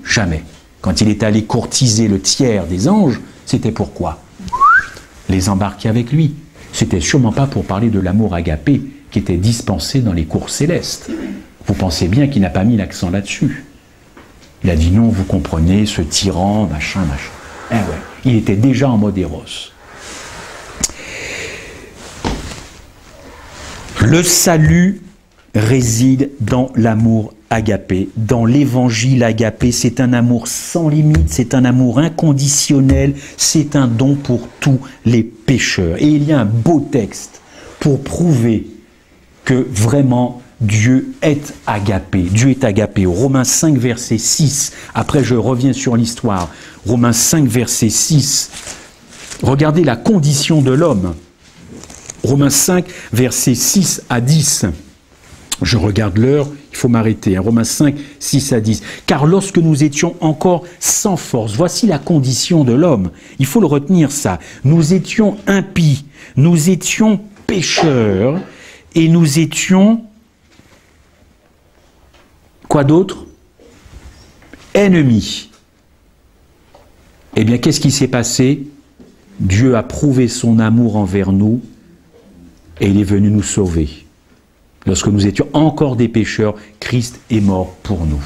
Speaker 2: Jamais. Quand il est allé courtiser le tiers des anges, c'était pourquoi? Les embarquer avec lui. C'était sûrement pas pour parler de l'amour agapé qui était dispensé dans les cours célestes. Vous pensez bien qu'il n'a pas mis l'accent là-dessus. Il a dit non, vous comprenez, ce tyran, machin. Eh ouais, il était déjà en mode Eros. Le salut réside dans l'amour agapé, dans l'évangile agapé. C'est un amour sans limite, c'est un amour inconditionnel, c'est un don pour tous les pécheurs. Et il y a un beau texte pour prouver que vraiment Dieu est agapé. Dieu est agapé. Romains 5, verset 6. Après, je reviens sur l'histoire. Romains 5, verset 6. Regardez la condition de l'homme. Romains 5, versets 6 à 10. Je regarde l'heure, il faut m'arrêter. Romains 5, 6 à 10. Car lorsque nous étions encore sans force, voici la condition de l'homme. Il faut le retenir ça. Nous étions impies, nous étions pécheurs et nous étions... Quoi d'autre? Ennemis. Eh bien, qu'est-ce qui s'est passé? Dieu a prouvé son amour envers nous et il est venu nous sauver. Lorsque nous étions encore des pécheurs, Christ est mort pour nous.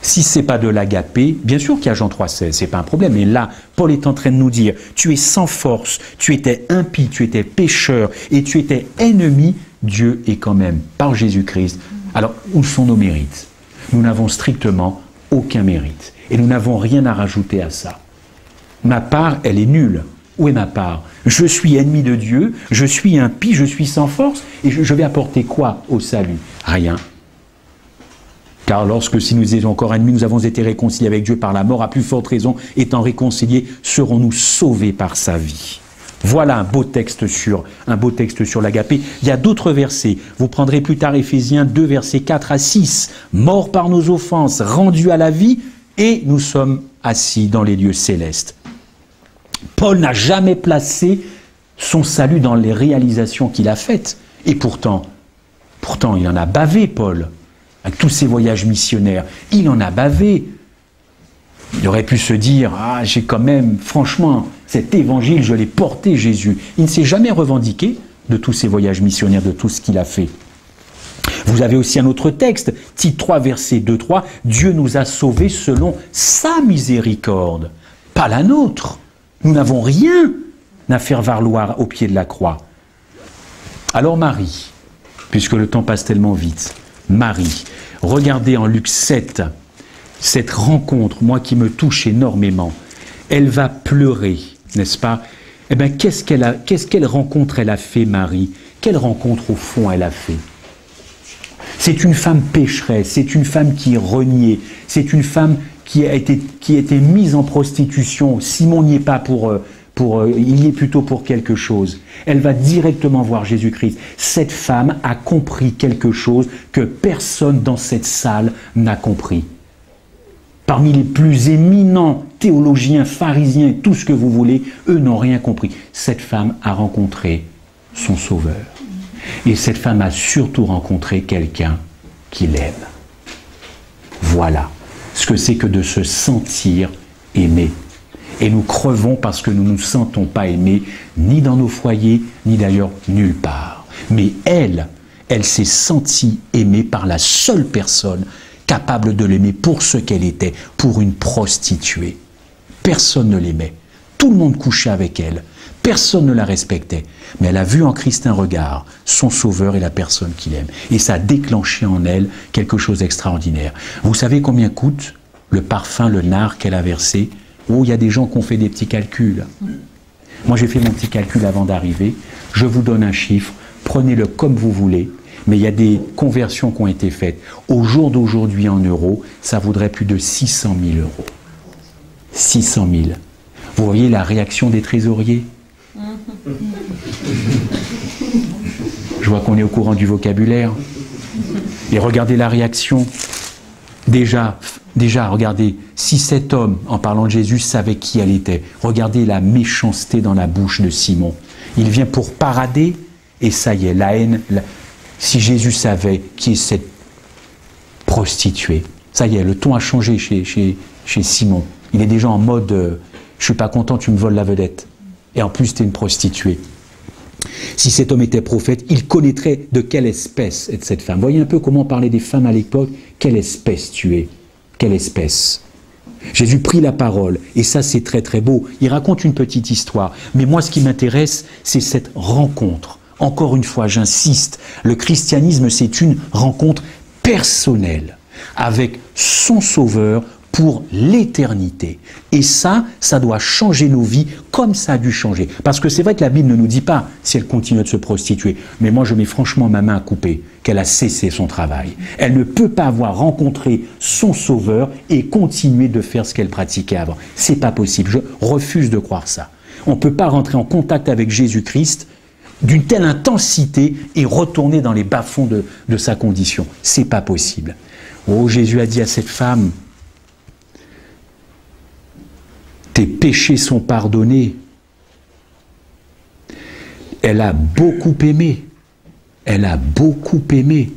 Speaker 2: Si ce n'est pas de l'agapé, bien sûr qu'il y a Jean 3,16, ce n'est pas un problème. Mais là, Paul est en train de nous dire, tu es sans force, tu étais impie, tu étais pécheur et tu étais ennemi, Dieu est quand même, par Jésus-Christ. Alors, où sont nos mérites? Nous n'avons strictement aucun mérite. Et nous n'avons rien à rajouter à ça. Ma part, elle est nulle. Où est ma part? Je suis ennemi de Dieu, je suis impie, je suis sans force, et je vais apporter quoi au salut? Rien. Car lorsque, si nous étions encore ennemis, nous avons été réconciliés avec Dieu par la mort, à plus forte raison, étant réconciliés, serons-nous sauvés par sa vie. Voilà un beau texte sur l'agapé. Il y a d'autres versets. Vous prendrez plus tard Éphésiens 2, versets 4 à 6. Mort par nos offenses, rendus à la vie, et nous sommes assis dans les lieux célestes. Paul n'a jamais placé son salut dans les réalisations qu'il a faites. Et pourtant, il en a bavé, Paul, avec tous ses voyages missionnaires. Il en a bavé. Il aurait pu se dire, ah, j'ai quand même, franchement, cet évangile, je l'ai porté, Jésus. Il ne s'est jamais revendiqué de tous ses voyages missionnaires, de tout ce qu'il a fait. Vous avez aussi un autre texte, Tite 3, verset 2-3, Dieu nous a sauvés selon sa miséricorde, pas la nôtre. Nous n'avons rien à faire valoir au pied de la croix. Alors Marie, puisque le temps passe tellement vite, Marie, regardez en Luc 7, cette rencontre, moi qui me touche énormément, elle va pleurer, n'est-ce pas? Eh bien, quelle rencontre elle a fait, Marie? Quelle rencontre au fond elle a fait? C'est une femme pécheresse, c'est une femme qui est reniée, c'est une femme qui a été mise en prostitution. Simon n'y est pas il y est plutôt pour quelque chose. Elle va directement voir Jésus-Christ. Cette femme a compris quelque chose que personne dans cette salle n'a compris. Parmi les plus éminents théologiens, pharisiens, tout ce que vous voulez, eux n'ont rien compris. Cette femme a rencontré son Sauveur. Et cette femme a surtout rencontré quelqu'un qui l'aime. Voilà ce que c'est que de se sentir aimé. Et nous crevons parce que nous ne nous sentons pas aimés, ni dans nos foyers, ni d'ailleurs nulle part. Mais elle s'est sentie aimée par la seule personne capable de l'aimer pour ce qu'elle était, pour une prostituée. Personne ne l'aimait. Tout le monde couchait avec elle. Personne ne la respectait. Mais elle a vu en Christ un regard, son Sauveur et la personne qu'il aime. Et ça a déclenché en elle quelque chose d'extraordinaire. Vous savez combien coûte le parfum, le nard qu'elle a versé? Oh, il y a des gens qui ont fait des petits calculs. Moi, j'ai fait mon petit calcul avant d'arriver. Je vous donne un chiffre. Prenez-le comme vous voulez. Mais il y a des conversions qui ont été faites. Au jour d'aujourd'hui, en euros, ça vaudrait plus de 600 000 euros. 600 000. Vous voyez la réaction des trésoriers? Je vois qu'on est au courant du vocabulaire. Et regardez la réaction. Déjà, regardez, si cet homme, en parlant de Jésus, savait qui elle était, regardez la méchanceté dans la bouche de Simon. Il vient pour parader, et ça y est, la haine. Si Jésus savait qui est cette prostituée, ça y est, le ton a changé chez Simon. Il est déjà en mode, je suis pas content, tu me voles la vedette. Et en plus, tu es une prostituée. Si cet homme était prophète, il connaîtrait de quelle espèce est cette femme. Voyez un peu comment on parlait des femmes à l'époque. Quelle espèce tu es? Quelle espèce? Jésus prit la parole, et ça c'est très très beau. Il raconte une petite histoire. Mais moi ce qui m'intéresse, c'est cette rencontre Encore une fois, j'insiste, le christianisme, c'est une rencontre personnelle avec son Sauveur pour l'éternité. Et ça doit changer nos vies comme ça a dû changer. Parce que c'est vrai que la Bible ne nous dit pas si elle continue de se prostituer. Mais moi, je mets franchement ma main à couper qu'elle a cessé son travail. Elle ne peut pas avoir rencontré son Sauveur et continuer de faire ce qu'elle pratiquait avant. C'est pas possible. Je refuse de croire ça. On ne peut pas rentrer en contact avec Jésus-Christ d'une telle intensité et retourner dans les bas-fonds de sa condition. C'est pas possible. Oh, Jésus a dit à cette femme, tes péchés sont pardonnés. Elle a beaucoup aimé. Elle a beaucoup aimé.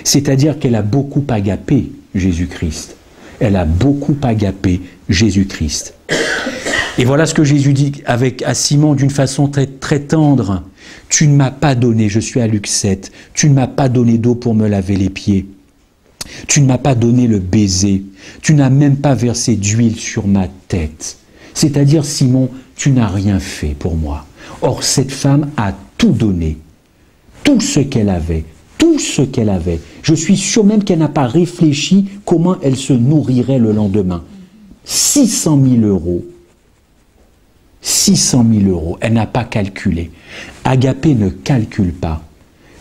Speaker 2: C'est-à-dire qu'elle a beaucoup agapé Jésus-Christ. Elle a beaucoup agapé Jésus-Christ. Et voilà ce que Jésus dit à Simon d'une façon très, très tendre. Tu ne m'as pas donné, je suis à Luc 7, tu ne m'as pas donné d'eau pour me laver les pieds. Tu ne m'as pas donné le baiser. Tu n'as même pas versé d'huile sur ma tête. C'est-à-dire, Simon, tu n'as rien fait pour moi. Or, cette femme a tout donné. Tout ce qu'elle avait. Tout ce qu'elle avait. Je suis sûr même qu'elle n'a pas réfléchi comment elle se nourrirait le lendemain. 600 000 euros. 600 000 euros. Elle n'a pas calculé. Agapé ne calcule pas.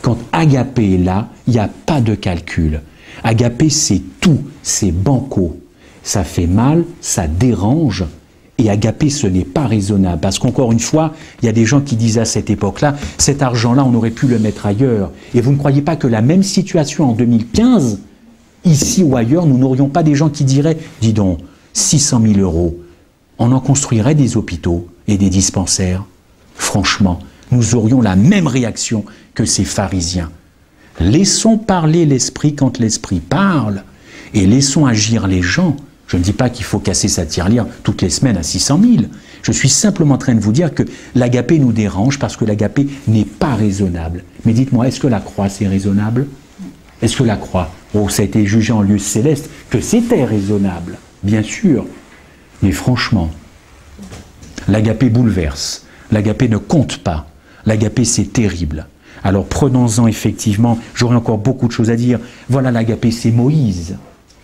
Speaker 2: Quand agapé est là, il n'y a pas de calcul. Agapé, c'est tout. C'est banco. Ça fait mal, ça dérange. Et agapé, ce n'est pas raisonnable. Parce qu'encore une fois, il y a des gens qui disaient à cette époque-là, cet argent-là, on aurait pu le mettre ailleurs. Et vous ne croyez pas que la même situation en 2015, ici ou ailleurs, nous n'aurions pas des gens qui diraient, dis donc, 600 000 euros, on en construirait des hôpitaux et des dispensaires. Franchement, nous aurions la même réaction que ces pharisiens. Laissons parler l'esprit quand l'esprit parle et laissons agir les gens. Je ne dis pas qu'il faut casser sa tirelire toutes les semaines à 600 000. Je suis simplement en train de vous dire que l'agapé nous dérange parce que l'agapé n'est pas raisonnable. Mais dites-moi, est-ce que la croix c'est raisonnable? Est-ce que la croix, oh, ça a été jugé en lieu céleste que c'était raisonnable? Bien sûr. Mais franchement, l'agapé bouleverse. L'agapé ne compte pas. L'agapé c'est terrible. Alors prenons-en effectivement, j'aurais encore beaucoup de choses à dire. Voilà, l'agapé c'est Moïse,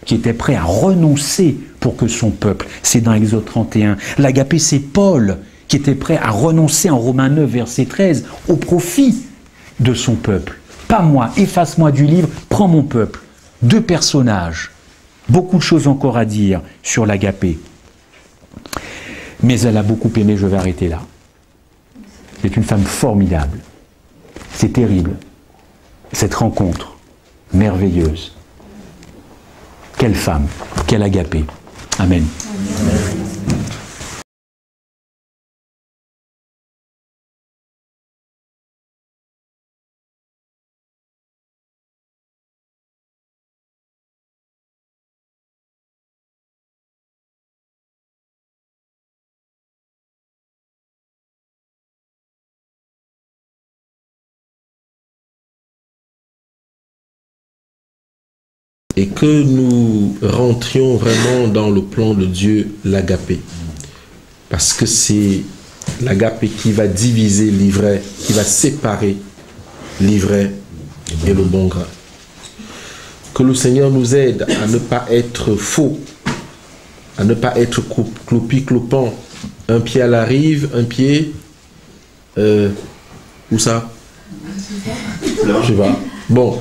Speaker 2: qui était prêt à renoncer pour que son peuple, c'est dans Exode 31. L'agapé, c'est Paul, qui était prêt à renoncer en Romains 9, verset 13, au profit de son peuple. Pas moi, efface-moi du livre, prends mon peuple. Deux personnages. Beaucoup de choses encore à dire sur l'agapé. Mais elle a beaucoup aimé, je vais arrêter là. C'est une femme formidable. C'est terrible. Cette rencontre merveilleuse. Quelle femme, quel agapé. Amen. Amen.
Speaker 1: Et que nous rentrions vraiment dans le plan de Dieu, l'agapé. Parce que c'est l'agapé qui va diviser l'ivraie, qui va séparer l'ivraie et le bon grain. Que le Seigneur nous aide à ne pas être faux, à ne pas être clopi-clopant. Un pied à la rive, un pied... où ça? Je sais pas. Bon,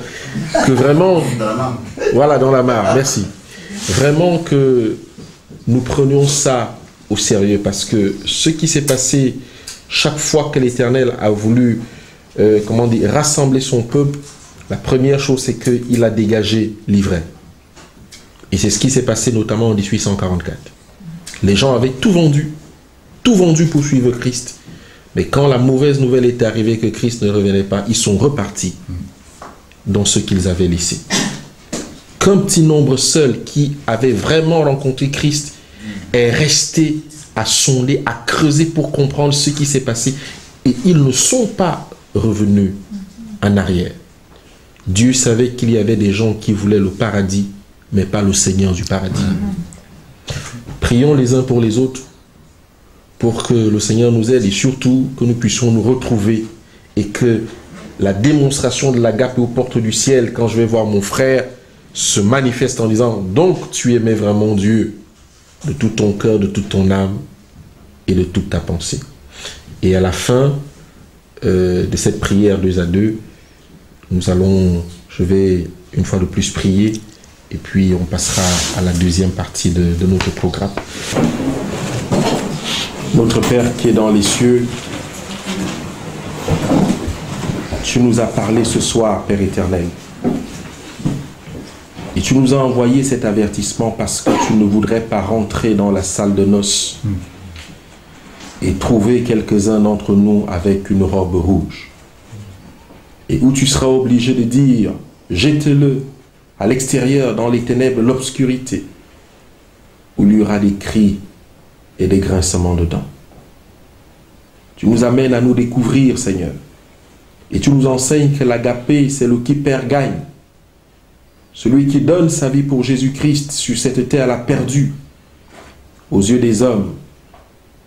Speaker 1: que vraiment... Voilà, dans la mare, merci. Vraiment que nous prenions ça au sérieux, parce que ce qui s'est passé chaque fois que l'Éternel a voulu rassembler son peuple, la première chose, c'est qu'il a dégagé l'ivraie. Et c'est ce qui s'est passé notamment en 1844. Les gens avaient tout vendu pour suivre Christ. Mais quand la mauvaise nouvelle est arrivée que Christ ne revenait pas, ils sont repartis dans ce qu'ils avaient laissé. Qu'un petit nombre seul qui avait vraiment rencontré Christ est resté à sonder, à creuser pour comprendre ce qui s'est passé. Et ils ne sont pas revenus en arrière. Dieu savait qu'il y avait des gens qui voulaient le paradis, mais pas le Seigneur du paradis. Prions les uns pour les autres, pour que le Seigneur nous aide et surtout que nous puissions nous retrouver et que la démonstration de l'agape aux portes du ciel, quand je vais voir mon frère, se manifeste en disant, donc tu aimais vraiment Dieu de tout ton cœur, de toute ton âme et de toute ta pensée. Et à la fin de cette prière 2 à 2, je vais une fois de plus prier et puis on passera à la deuxième partie de notre programme. Notre Père qui est dans les cieux, tu nous as parlé ce soir, Père éternel. Et tu nous as envoyé cet avertissement parce que tu ne voudrais pas rentrer dans la salle de noces et trouver quelques-uns d'entre nous avec une robe rouge. Et où tu seras obligé de dire, jette-le à l'extérieur, dans les ténèbres, l'obscurité, où il y aura des cris et des grincements dedans. Tu nous amènes à nous découvrir, Seigneur. Et tu nous enseignes que l'agapé, c'est le qui perd gagne. Celui qui donne sa vie pour Jésus-Christ sur cette terre l'a perdu aux yeux des hommes.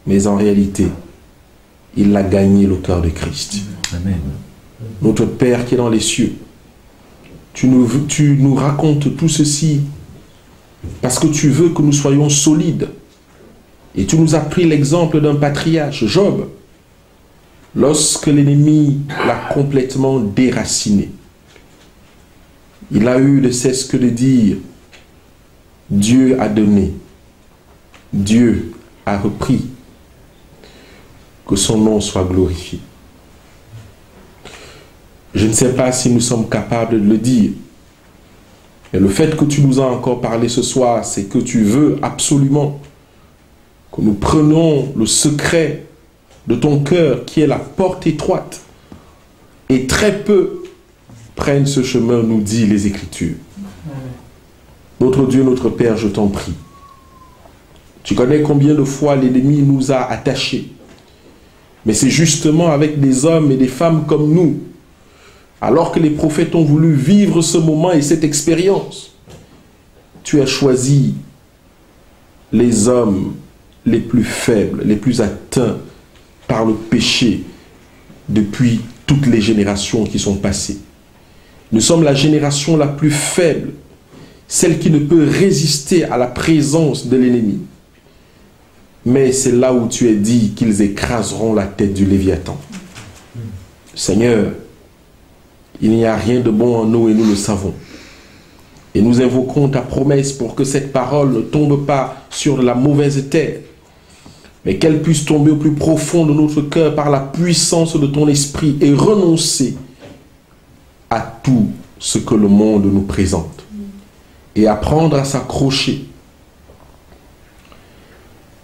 Speaker 1: Mais en réalité, il a gagné le cœur de Christ.
Speaker 2: Amen.
Speaker 1: Notre Père qui est dans les cieux, tu nous racontes tout ceci parce que tu veux que nous soyons solides. Et tu nous as pris l'exemple d'un patriarche, Job, lorsque l'ennemi l'a complètement déraciné. Il a eu de cesse que de dire, Dieu a donné, Dieu a repris, que son nom soit glorifié. Je ne sais pas si nous sommes capables de le dire, mais le fait que tu nous as encore parlé ce soir, c'est que tu veux absolument que nous prenions le secret de ton cœur qui est la porte étroite. Et très peu prennent ce chemin, nous dit les Écritures. Notre Dieu, notre Père, je t'en prie. Tu connais combien de fois l'ennemi nous a attachés. Mais c'est justement avec des hommes et des femmes comme nous, alors que les prophètes ont voulu vivre ce moment et cette expérience, tu as choisi les hommes les plus faibles, les plus atteints par le péché depuis toutes les générations qui sont passées. Nous sommes la génération la plus faible, celle qui ne peut résister à la présence de l'ennemi. Mais c'est là où tu as dit qu'ils écraseront la tête du Léviathan. Seigneur, il n'y a rien de bon en nous et nous le savons. Et nous invoquons ta promesse pour que cette parole ne tombe pas sur la mauvaise terre, mais qu'elle puisse tomber au plus profond de notre cœur par la puissance de ton esprit et renoncer à tout ce que le monde nous présente et apprendre à s'accrocher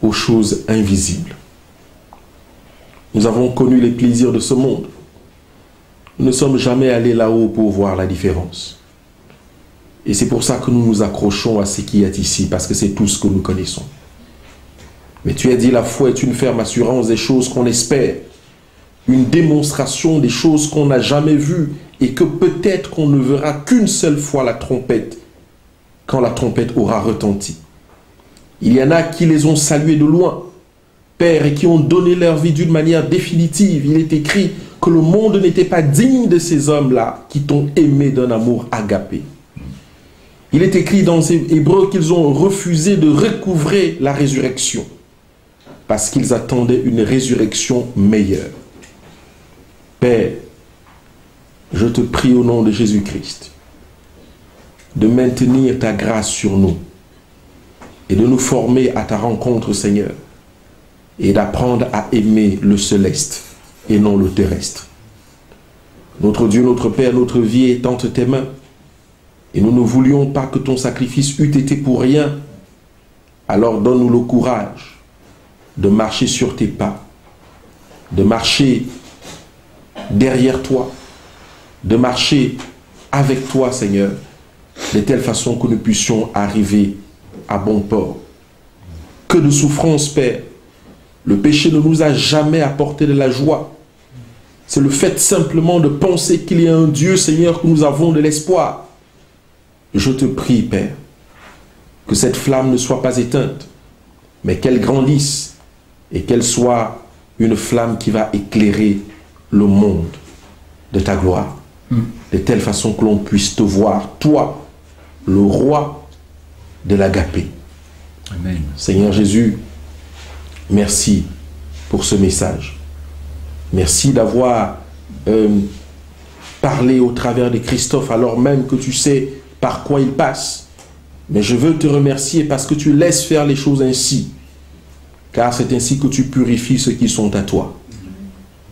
Speaker 1: aux choses invisibles. Nous avons connu les plaisirs de ce monde. Nous ne sommes jamais allés là-haut pour voir la différence. Et c'est pour ça que nous nous accrochons à ce qui est ici, parce que c'est tout ce que nous connaissons. Mais tu as dit, la foi est une ferme assurance des choses qu'on espère, une démonstration des choses qu'on n'a jamais vues, et que peut-être qu'on ne verra qu'une seule fois la trompette, quand la trompette aura retenti. Il y en a qui les ont salués de loin, Père, et qui ont donné leur vie d'une manière définitive. Il est écrit que le monde n'était pas digne de ces hommes-là qui t'ont aimé d'un amour agapé. Il est écrit dans les Hébreux qu'ils ont refusé de recouvrer la résurrection parce qu'ils attendaient une résurrection meilleure. Père, je te prie au nom de Jésus-Christ de maintenir ta grâce sur nous et de nous former à ta rencontre, Seigneur, et d'apprendre à aimer le céleste et non le terrestre. Notre Dieu, notre Père, notre vie est entre tes mains. Et nous ne voulions pas que ton sacrifice eût été pour rien. Alors donne-nous le courage de marcher sur tes pas, de marcher derrière toi, de marcher avec toi, Seigneur, de telle façon que nous puissions arriver à bon port. Que de souffrance, Père. Le péché ne nous a jamais apporté de la joie. C'est le fait simplement de penser qu'il y a un Dieu, Seigneur, que nous avons de l'espoir. Je te prie, Père, que cette flamme ne soit pas éteinte, mais qu'elle grandisse et qu'elle soit une flamme qui va éclairer le monde de ta gloire, de telle façon que l'on puisse te voir, toi, le roi de l'agapé.
Speaker 2: Amen.
Speaker 1: Seigneur Jésus, merci pour ce message. Merci d'avoir parlé au travers de Christophe, alors même que tu sais par quoi il passe. Mais je veux te remercier parce que tu laisses faire les choses ainsi. Car c'est ainsi que tu purifies ceux qui sont à toi.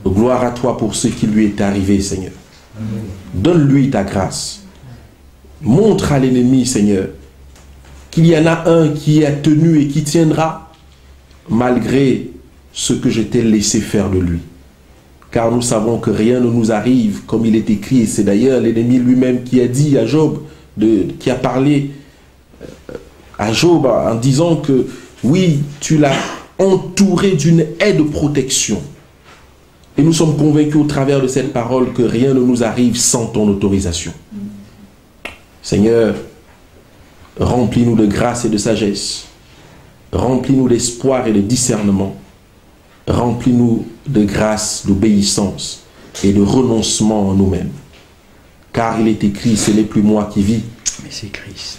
Speaker 1: Gloire à toi pour ce qui lui est arrivé, Seigneur. Donne-lui ta grâce. Montre à l'ennemi, Seigneur, qu'il y en a un qui est tenu et qui tiendra malgré ce que je t'ai laissé faire de lui. Car nous savons que rien ne nous arrive comme il est écrit. Et c'est d'ailleurs l'ennemi lui-même qui a dit à Job, qui a parlé à Job en disant que oui, tu l'as entouré d'une haie de protection. Et nous sommes convaincus au travers de cette parole que rien ne nous arrive sans ton autorisation. Seigneur, remplis-nous de grâce et de sagesse. Remplis-nous d'espoir et de discernement. Remplis-nous de grâce, d'obéissance et de renoncement en nous-mêmes. Car il est écrit, ce n'est plus moi qui vis,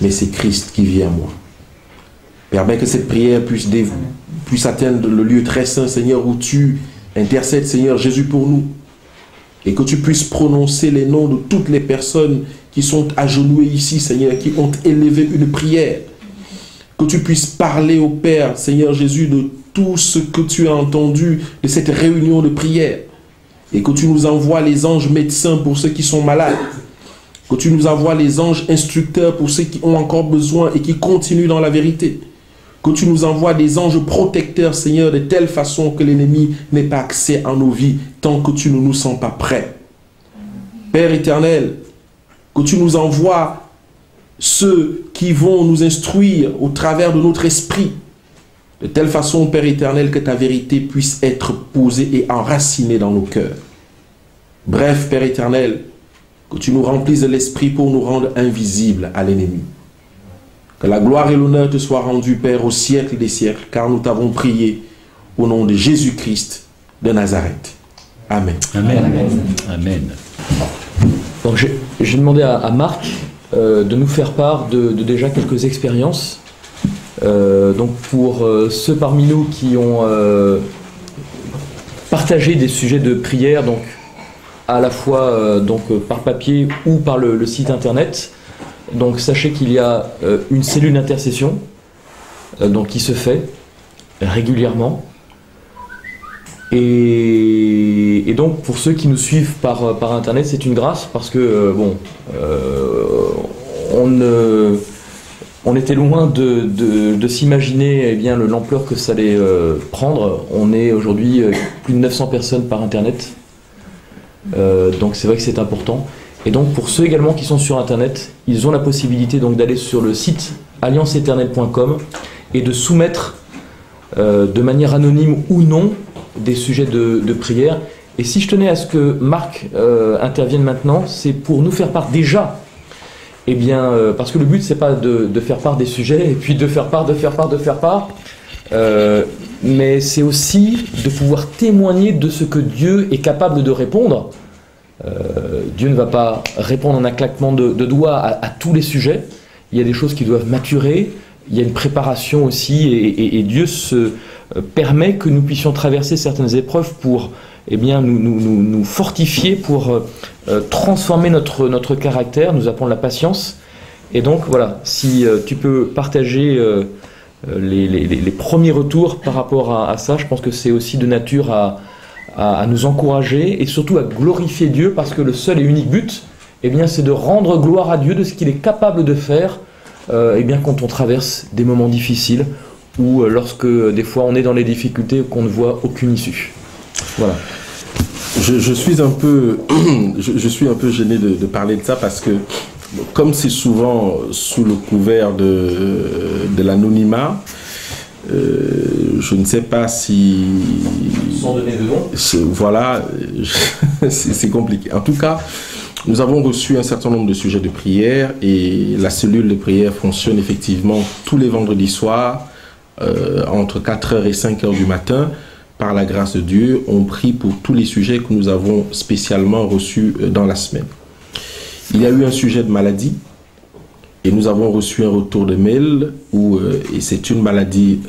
Speaker 1: mais c'est Christ qui vit en moi. Permets que cette prière puisse atteindre le lieu très saint, Seigneur, où tu intercèdes, Seigneur Jésus, pour nous. Et que tu puisses prononcer les noms de toutes les personnes qui sont agenouillées ici, Seigneur, qui ont élevé une prière. Que tu puisses parler au Père, Seigneur Jésus, de tout ce que tu as entendu de cette réunion de prière. Et que tu nous envoies les anges médecins pour ceux qui sont malades. Que tu nous envoies les anges instructeurs pour ceux qui ont encore besoin et qui continuent dans la vérité. Que tu nous envoies des anges protecteurs, Seigneur, de telle façon que l'ennemi n'ait pas accès à nos vies tant que tu ne nous sens pas prêts. Père éternel, que tu nous envoies ceux qui vont nous instruire au travers de notre esprit, de telle façon, Père éternel, que ta vérité puisse être posée et enracinée dans nos cœurs. Bref, Père éternel, que tu nous remplisses de l'esprit pour nous rendre invisibles à l'ennemi. Que la gloire et l'honneur te soient rendus, Père, au siècle des siècles, car nous t'avons prié au nom de Jésus-Christ de Nazareth. Amen.
Speaker 2: Amen. Amen. Amen.
Speaker 4: Donc j'ai demandé à Marc de nous faire part de déjà quelques expériences. Donc pour ceux parmi nous qui ont partagé des sujets de prière, donc à la fois par papier ou par le site internet. Donc sachez qu'il y a une cellule d'intercession qui se fait régulièrement. Et donc pour ceux qui nous suivent par internet, c'est une grâce parce que on était loin de s'imaginer l'ampleur que ça allait prendre. On est aujourd'hui plus de 900 personnes par internet. Donc c'est vrai que c'est important. Et donc pour ceux également qui sont sur internet, ils ont la possibilité donc d'aller sur le site allianceeternelle.com et de soumettre de manière anonyme ou non des sujets de prière. Et si je tenais à ce que Marc intervienne maintenant, c'est pour nous faire part déjà, parce que le but c'est pas de faire part des sujets et puis de faire part, mais c'est aussi de pouvoir témoigner de ce que Dieu est capable de répondre. Dieu ne va pas répondre en un claquement de doigts à tous les sujets. Il y a des choses qui doivent maturer, il y a une préparation aussi, et Dieu se permet que nous puissions traverser certaines épreuves pour nous fortifier, pour transformer notre caractère, nous apprendre la patience. Et donc voilà, si tu peux partager les premiers retours par rapport à ça, je pense que c'est aussi de nature à nous encourager et surtout à glorifier Dieu, parce que le seul et unique but, c'est de rendre gloire à Dieu de ce qu'il est capable de faire quand on traverse des moments difficiles ou lorsque des fois on est dans les difficultés et qu'on ne voit aucune issue. Voilà.
Speaker 1: Je suis un peu gêné de parler de ça parce que comme c'est souvent sous le couvert de l'anonymat, je ne sais pas si...
Speaker 4: Sans donner de nom.
Speaker 1: Voilà, c'est compliqué. En tout cas, nous avons reçu un certain nombre de sujets de prière et la cellule de prière fonctionne effectivement tous les vendredis soirs entre 4h et 5h du matin. par la grâce de Dieu, on prie pour tous les sujets que nous avons spécialement reçus dans la semaine. Il y a eu un sujet de maladie et nous avons reçu un retour de mail où et c'est une maladie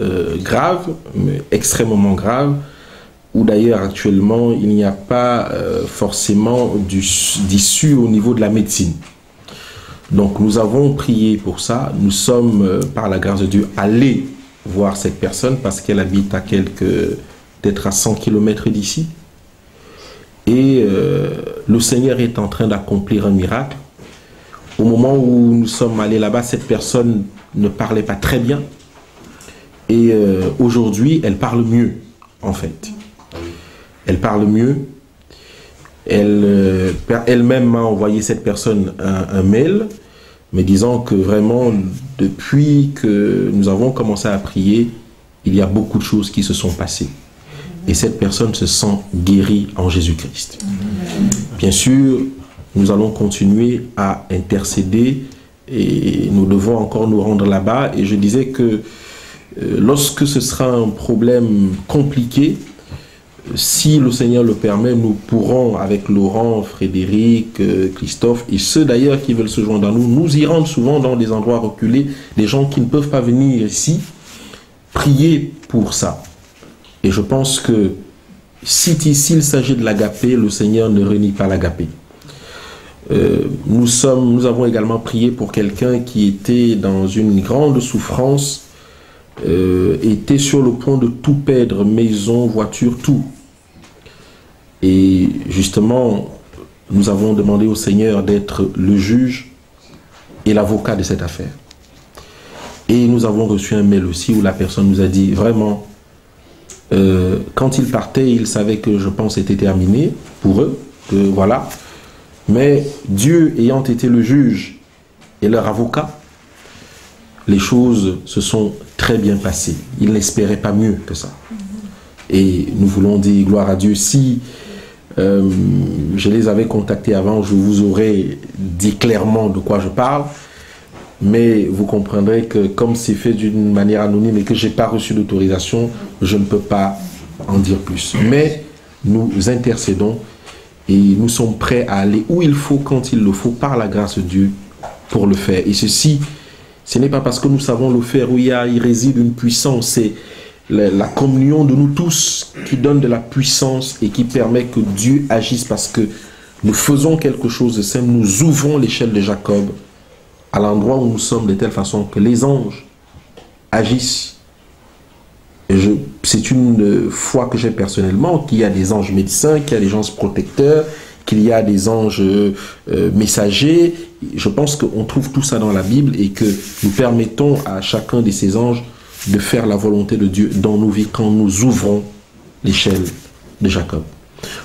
Speaker 1: grave, mais extrêmement grave, où d'ailleurs actuellement il n'y a pas forcément d'issue au niveau de la médecine. Donc nous avons prié pour ça, nous sommes par la grâce de Dieu allés voir cette personne parce qu'elle habite à peut-être à 100 km d'ici. Et le Seigneur est en train d'accomplir un miracle. Au moment où nous sommes allés là-bas, cette personne ne parlait pas très bien. Et aujourd'hui, elle parle mieux, en fait. Elle parle mieux. Elle-même m'a envoyé cette personne un mail, me disant que vraiment, depuis que nous avons commencé à prier, il y a beaucoup de choses qui se sont passées. Et cette personne se sent guérie en Jésus-Christ. Bien sûr, nous allons continuer à intercéder et nous devons encore nous rendre là-bas. Et je disais que lorsque ce sera un problème compliqué, si le Seigneur le permet, nous pourrons, avec Laurent, Frédéric, Christophe, et ceux d'ailleurs qui veulent se joindre à nous, nous irons souvent dans des endroits reculés, des gens qui ne peuvent pas venir ici, prier pour ça. Et je pense que s'il s'agit de l'agapé, le Seigneur ne renie pas l'agapé. Nous avons également prié pour quelqu'un qui était dans une grande souffrance, était sur le point de tout perdre, maison, voiture, tout. Et justement, nous avons demandé au Seigneur d'être le juge et l'avocat de cette affaire. Et nous avons reçu un mail aussi où la personne nous a dit vraiment, quand ils partaient, ils savaient que je pense c'était terminé pour eux, que voilà. Mais Dieu ayant été le juge et leur avocat, les choses se sont très bien passées. Ils n'espéraient pas mieux que ça. Et nous voulons dire gloire à Dieu. Si je les avais contactés avant, je vous aurais dit clairement de quoi je parle. Mais vous comprendrez que comme c'est fait d'une manière anonyme et que je n'ai pas reçu d'autorisation, je ne peux pas en dire plus. Mais nous intercédons et nous sommes prêts à aller où il faut, quand il le faut, par la grâce de Dieu, pour le faire. Et ceci, ce n'est pas parce que nous savons le faire où il réside une puissance, c'est la communion de nous tous qui donne de la puissance et qui permet que Dieu agisse, parce que nous faisons quelque chose de simple, nous ouvrons l'échelle de Jacob à l'endroit où nous sommes de telle façon que les anges agissent. C'est une foi que j'ai personnellement, qu'il y a des anges médecins, qu'il y a des anges protecteurs, qu'il y a des anges messagers. Je pense qu'on trouve tout ça dans la Bible et que nous permettons à chacun de ces anges de faire la volonté de Dieu dans nos vies quand nous ouvrons l'échelle de Jacob.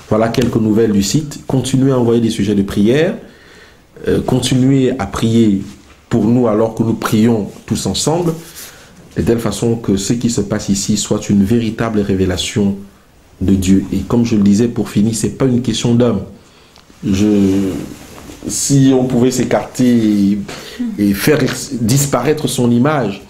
Speaker 1: Voilà quelques nouvelles du site. Continuez à envoyer des sujets de prière. Continuez à prier pour nous alors que nous prions tous ensemble, de telle façon que ce qui se passe ici soit une véritable révélation de Dieu. Et comme je le disais pour finir, ce n'est pas une question d'homme. Si on pouvait s'écarter et faire disparaître son image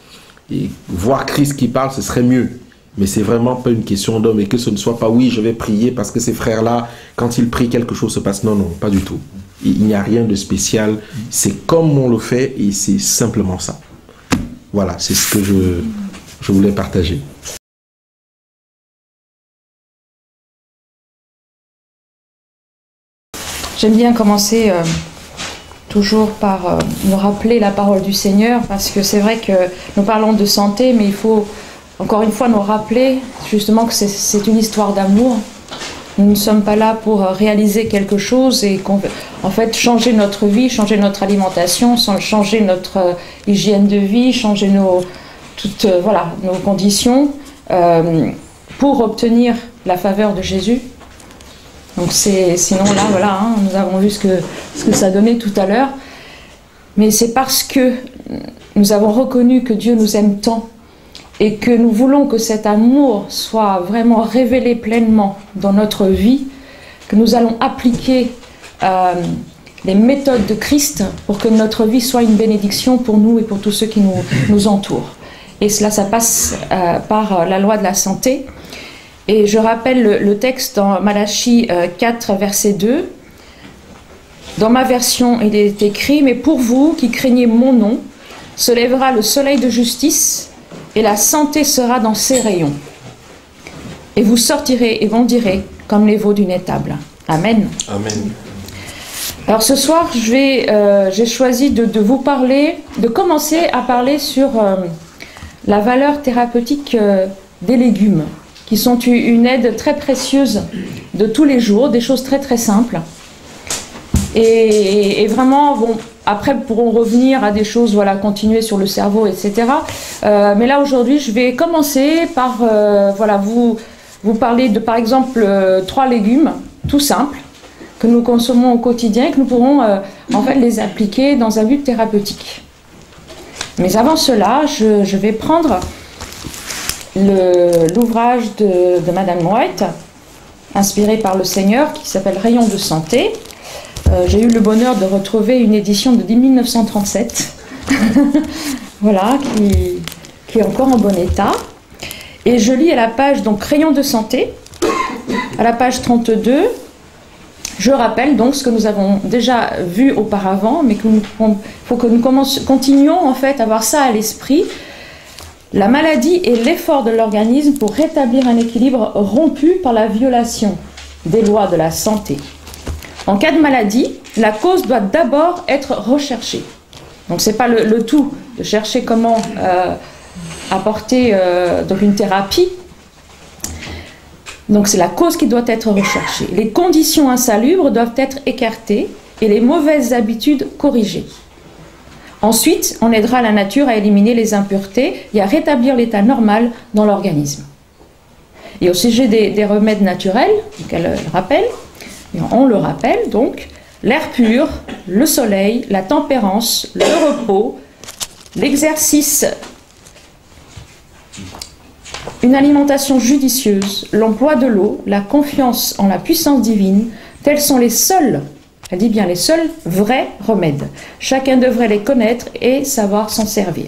Speaker 1: et voir Christ qui parle, ce serait mieux. Mais c'est vraiment pas une question d'homme, et que ce ne soit pas oui, je vais prier parce que ces frères-là, quand ils prient, quelque chose se passe. Non, non, pas du tout. Il n'y a rien de spécial. C'est comme on le fait et c'est simplement ça. Voilà, c'est ce que je voulais partager.
Speaker 5: J'aime bien commencer toujours par nous rappeler la parole du Seigneur, parce que c'est vrai que nous parlons de santé, mais il faut encore une fois nous rappeler justement que c'est une histoire d'amour. Nous ne sommes pas là pour réaliser quelque chose et en fait changer notre vie, changer notre alimentation, changer notre hygiène de vie, changer nos conditions pour obtenir la faveur de Jésus. Donc sinon là voilà, hein, nous avons vu ce que ça donnait tout à l'heure. Mais c'est parce que nous avons reconnu que Dieu nous aime tant et que nous voulons que cet amour soit vraiment révélé pleinement dans notre vie, que nous allons appliquer les méthodes de Christ pour que notre vie soit une bénédiction pour nous et pour tous ceux qui nous entourent. Et cela, ça passe par la loi de la santé. Et je rappelle le texte dans Malachie 4, verset 2. Dans ma version, il est écrit « Mais pour vous qui craignez mon nom, se lèvera le soleil de justice, et la santé sera dans ses rayons. Et vous sortirez et bondirez comme les veaux d'une étable. » Amen.
Speaker 1: Amen.
Speaker 5: Alors ce soir, j'ai choisi de vous parler, de commencer à parler sur la valeur thérapeutique des légumes, qui sont une aide très précieuse de tous les jours, des choses très très simples. Et vraiment, bon, après pourront revenir à des choses, voilà, continuer sur le cerveau, etc. Mais là aujourd'hui, je vais commencer par voilà, vous parler de, par exemple, 3 légumes tout simples que nous consommons au quotidien et que nous pourrons en fait les appliquer dans un but thérapeutique. Mais avant cela, je vais prendre l'ouvrage de Madame White, inspiré par le Seigneur, qui s'appelle Rayons de santé. J'ai eu le bonheur de retrouver une édition de 1937, voilà, qui est encore en bon état. Et je lis à la page, donc, Rayons de santé, à la page 32. Je rappelle donc ce que nous avons déjà vu auparavant, mais qu'il faut que nous continuions en fait à avoir ça à l'esprit. La maladie est l'effort de l'organisme pour rétablir un équilibre rompu par la violation des lois de la santé. En cas de maladie, la cause doit d'abord être recherchée. Donc ce n'est pas le tout de chercher comment apporter donc une thérapie. Donc c'est la cause qui doit être recherchée. Les conditions insalubres doivent être écartées et les mauvaises habitudes corrigées. Ensuite, on aidera la nature à éliminer les impuretés et à rétablir l'état normal dans l'organisme. Et au sujet des remèdes naturels, qu'elle rappelle, on le rappelle donc, l'air pur, le soleil, la tempérance, le repos, l'exercice, une alimentation judicieuse, l'emploi de l'eau, la confiance en la puissance divine, tels sont les seuls, elle dit bien les seuls vrais remèdes. Chacun devrait les connaître et savoir s'en servir.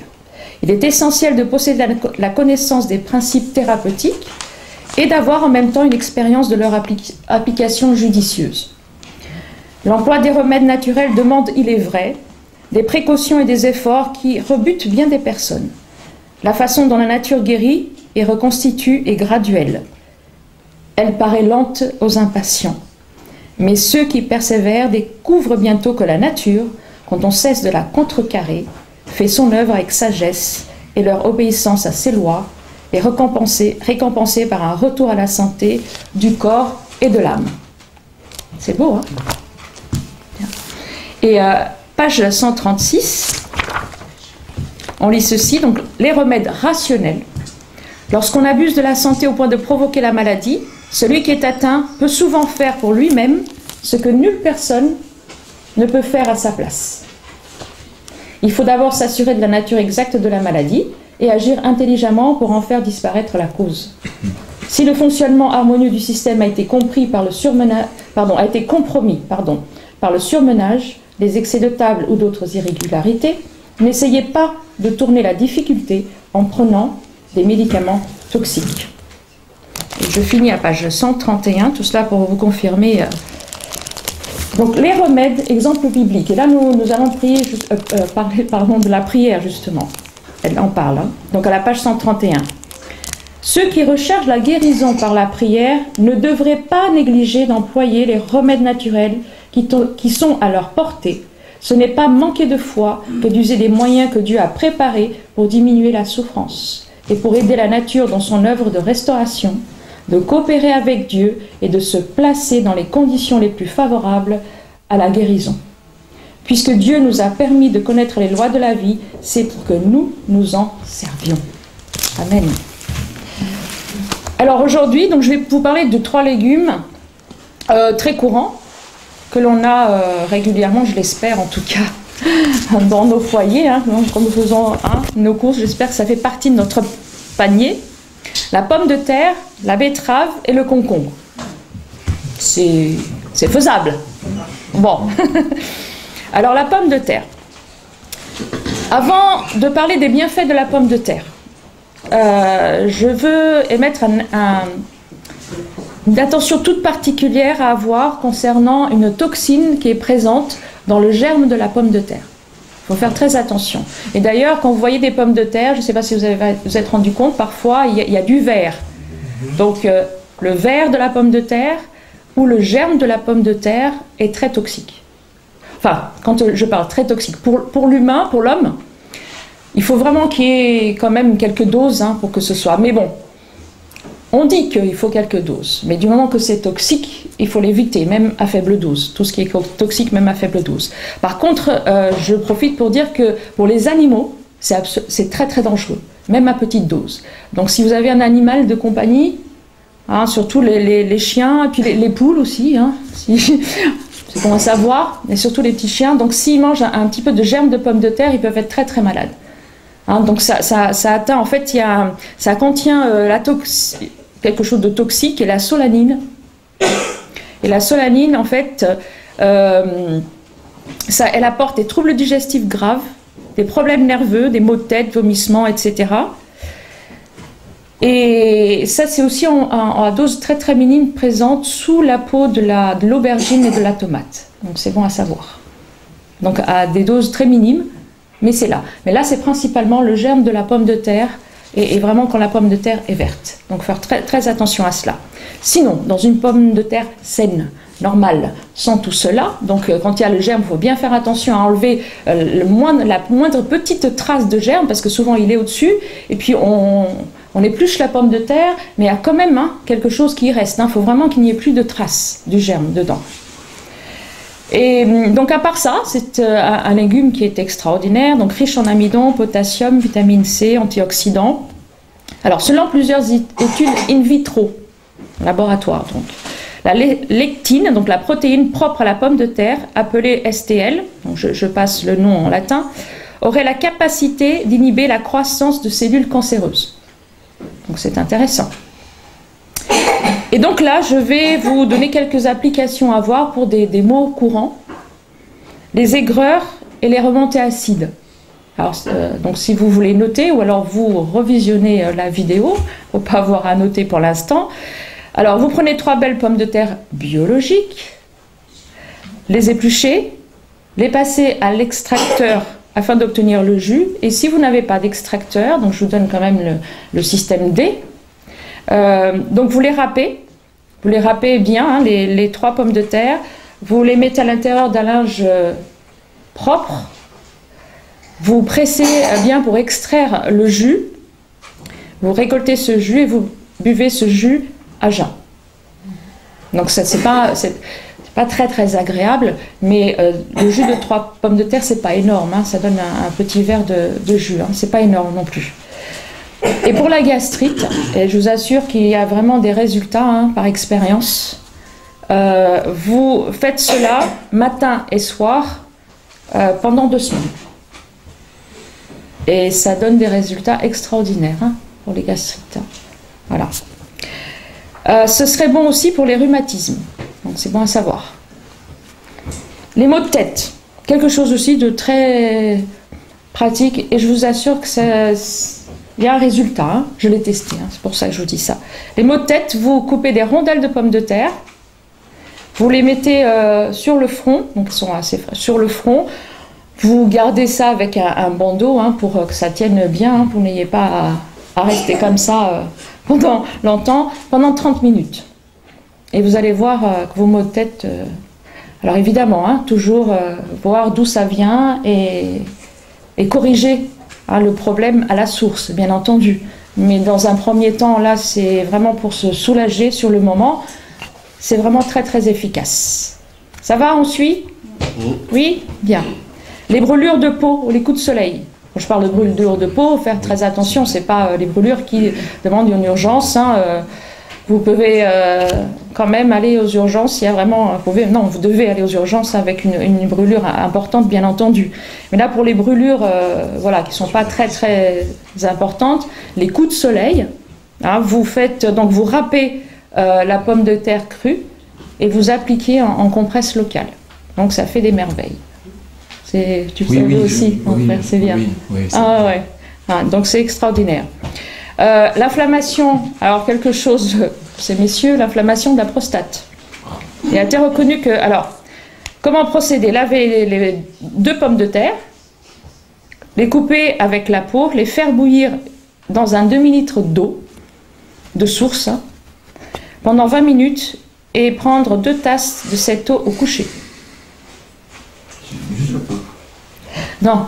Speaker 5: Il est essentiel de posséder la connaissance des principes thérapeutiques et d'avoir en même temps une expérience de leur application judicieuse. L'emploi des remèdes naturels demande, il est vrai, des précautions et des efforts qui rebutent bien des personnes. La façon dont la nature guérit et reconstitue est graduelle. Elle paraît lente aux impatients. Mais ceux qui persévèrent découvrent bientôt que la nature, quand on cesse de la contrecarrer, fait son œuvre avec sagesse et leur obéissance à ses lois est récompensée par un retour à la santé du corps et de l'âme. C'est beau, hein? Bien. Et page 136, on lit ceci, donc les remèdes rationnels. Lorsqu'on abuse de la santé au point de provoquer la maladie, celui qui est atteint peut souvent faire pour lui-même ce que nulle personne ne peut faire à sa place. Il faut d'abord s'assurer de la nature exacte de la maladie et agir intelligemment pour en faire disparaître la cause. Si le fonctionnement harmonieux du système a été compromis par le surmenage, les excès de table ou d'autres irrégularités, n'essayez pas de tourner la difficulté en prenant des médicaments toxiques. Et je finis à page 131, tout cela pour vous confirmer. Donc les remèdes, exemple biblique. Et là nous allons parler de la prière justement. Elle en parle. Hein. Donc à la page 131. Ceux qui recherchent la guérison par la prière ne devraient pas négliger d'employer les remèdes naturels qui sont à leur portée. Ce n'est pas manquer de foi que d'user des moyens que Dieu a préparés pour diminuer la souffrance et pour aider la nature dans son œuvre de restauration, de coopérer avec Dieu et de se placer dans les conditions les plus favorables à la guérison. Puisque Dieu nous a permis de connaître les lois de la vie, c'est pour que nous nous en servions. Amen. Alors aujourd'hui, donc, je vais vous parler de 3 légumes très courants que l'on a régulièrement, je l'espère en tout cas, dans nos foyers, hein, quand nous faisons nos courses, j'espère que ça fait partie de notre panier. La pomme de terre, la betterave et le concombre. C'est faisable. Bon. Alors la pomme de terre. Avant de parler des bienfaits de la pomme de terre, je veux émettre une attention toute particulière à avoir concernant une toxine qui est présente dans le germe de la pomme de terre. Il faut faire très attention. Et d'ailleurs, quand vous voyez des pommes de terre, je ne sais pas si vous êtes rendu compte, parfois il y a du vert. Donc le vert de la pomme de terre ou le germe de la pomme de terre est très toxique. Enfin, quand je parle très toxique, pour l'humain, pour l'homme, il faut vraiment qu'il y ait quand même quelques doses pour que ce soit. Mais bon, on dit qu'il faut quelques doses. Mais du moment que c'est toxique, il faut l'éviter, même à faible dose. Tout ce qui est toxique, même à faible dose. Par contre, je profite pour dire que pour les animaux, c'est très très dangereux, même à petite dose. Donc si vous avez un animal de compagnie, surtout les chiens, et puis les poules aussi, c'est bon à savoir, mais surtout les petits chiens. Donc s'ils mangent un petit peu de germe de pomme de terre, ils peuvent être très très malades. Donc ça atteint, en fait, ça contient quelque chose de toxique, et la solanine. Et la solanine, en fait, elle apporte des troubles digestifs graves, des problèmes nerveux, des maux de tête, vomissements, etc. Et ça, c'est aussi à dose très très minime présente sous la peau de l'aubergine et de la tomate. Donc c'est bon à savoir. Donc à des doses très minimes, mais c'est là. Mais là, c'est principalement le germe de la pomme de terre, et vraiment quand la pomme de terre est verte. Donc faire très, très attention à cela. Sinon, dans une pomme de terre saine, normale, sans tout cela, donc quand il y a le germe, il faut bien faire attention à enlever la moindre petite trace de germe, parce que souvent il est au-dessus, et puis on épluche la pomme de terre, mais il y a quand même quelque chose qui y reste. Il faut vraiment qu'il n'y ait plus de traces du germe dedans. Et donc à part ça, c'est un légume qui est extraordinaire, donc riche en amidon, potassium, vitamine C, antioxydants. Alors selon plusieurs études in vitro, laboratoire donc, la lectine, donc la protéine propre à la pomme de terre, appelée STL, donc je passe le nom en latin, aurait la capacité d'inhiber la croissance de cellules cancéreuses. Donc c'est intéressant. Et donc là, je vais vous donner quelques applications à voir pour des maux courants. Les aigreurs et les remontées acides. Alors, donc si vous voulez noter, ou alors vous revisionnez la vidéo, il ne faut pas avoir à noter pour l'instant. Alors, vous prenez 3 belles pommes de terre biologiques, les épluchez, les passez à l'extracteur afin d'obtenir le jus. Et si vous n'avez pas d'extracteur, donc je vous donne quand même le système D, donc vous les râpez bien, les 3 pommes de terre, vous les mettez à l'intérieur d'un linge propre, vous pressez bien pour extraire le jus, vous récoltez ce jus et vous buvez ce jus à jeun. Donc c'est pas très très agréable, mais le jus de 3 pommes de terre, c'est pas énorme, ça donne un petit verre de jus, c'est pas énorme non plus. Et pour la gastrite, et je vous assure qu'il y a vraiment des résultats par expérience, vous faites cela matin et soir pendant 2 semaines. Et ça donne des résultats extraordinaires pour les gastrites. Voilà. Ce serait bon aussi pour les rhumatismes, donc c'est bon à savoir. Les maux de tête, quelque chose aussi de très pratique, et je vous assure que il y a un résultat, je l'ai testé, c'est pour ça que je vous dis ça. Les maux de tête, vous coupez des rondelles de pommes de terre, vous les mettez sur le front, donc ils sont assez frais, sur le front, vous gardez ça avec un bandeau pour que ça tienne bien, vous n'ayez pas à rester comme ça pendant longtemps, pendant 30 minutes. Et vous allez voir que vos maux de tête, alors évidemment, toujours voir d'où ça vient et corriger le problème à la source, bien entendu. Mais dans un premier temps, là, c'est vraiment pour se soulager sur le moment. C'est vraiment très, très efficace. Ça va, on suit? Oui? Bien. Les brûlures de peau ou les coups de soleil. Quand je parle de brûlures de peau, faire très attention, c'est pas les brûlures qui demandent une urgence. Vous pouvez quand même aller aux urgences s'il y a vraiment... vous devez aller aux urgences avec une brûlure importante, bien entendu. Mais là, pour les brûlures qui ne sont pas très, très importantes, les coups de soleil, vous râpez la pomme de terre crue et vous appliquez en compresse locale. Donc, ça fait des merveilles. Tu le savais aussi, mon frère, c'est bien. Oui, donc, c'est extraordinaire. L'inflammation, alors quelque chose, c'est messieurs, l'inflammation de la prostate. Il a été reconnu que, alors, comment procéder? Laver les 2 pommes de terre, les couper avec la peau, les faire bouillir dans un demi-litre d'eau, de source, hein, pendant 20 minutes, et prendre 2 tasses de cette eau au coucher. Non,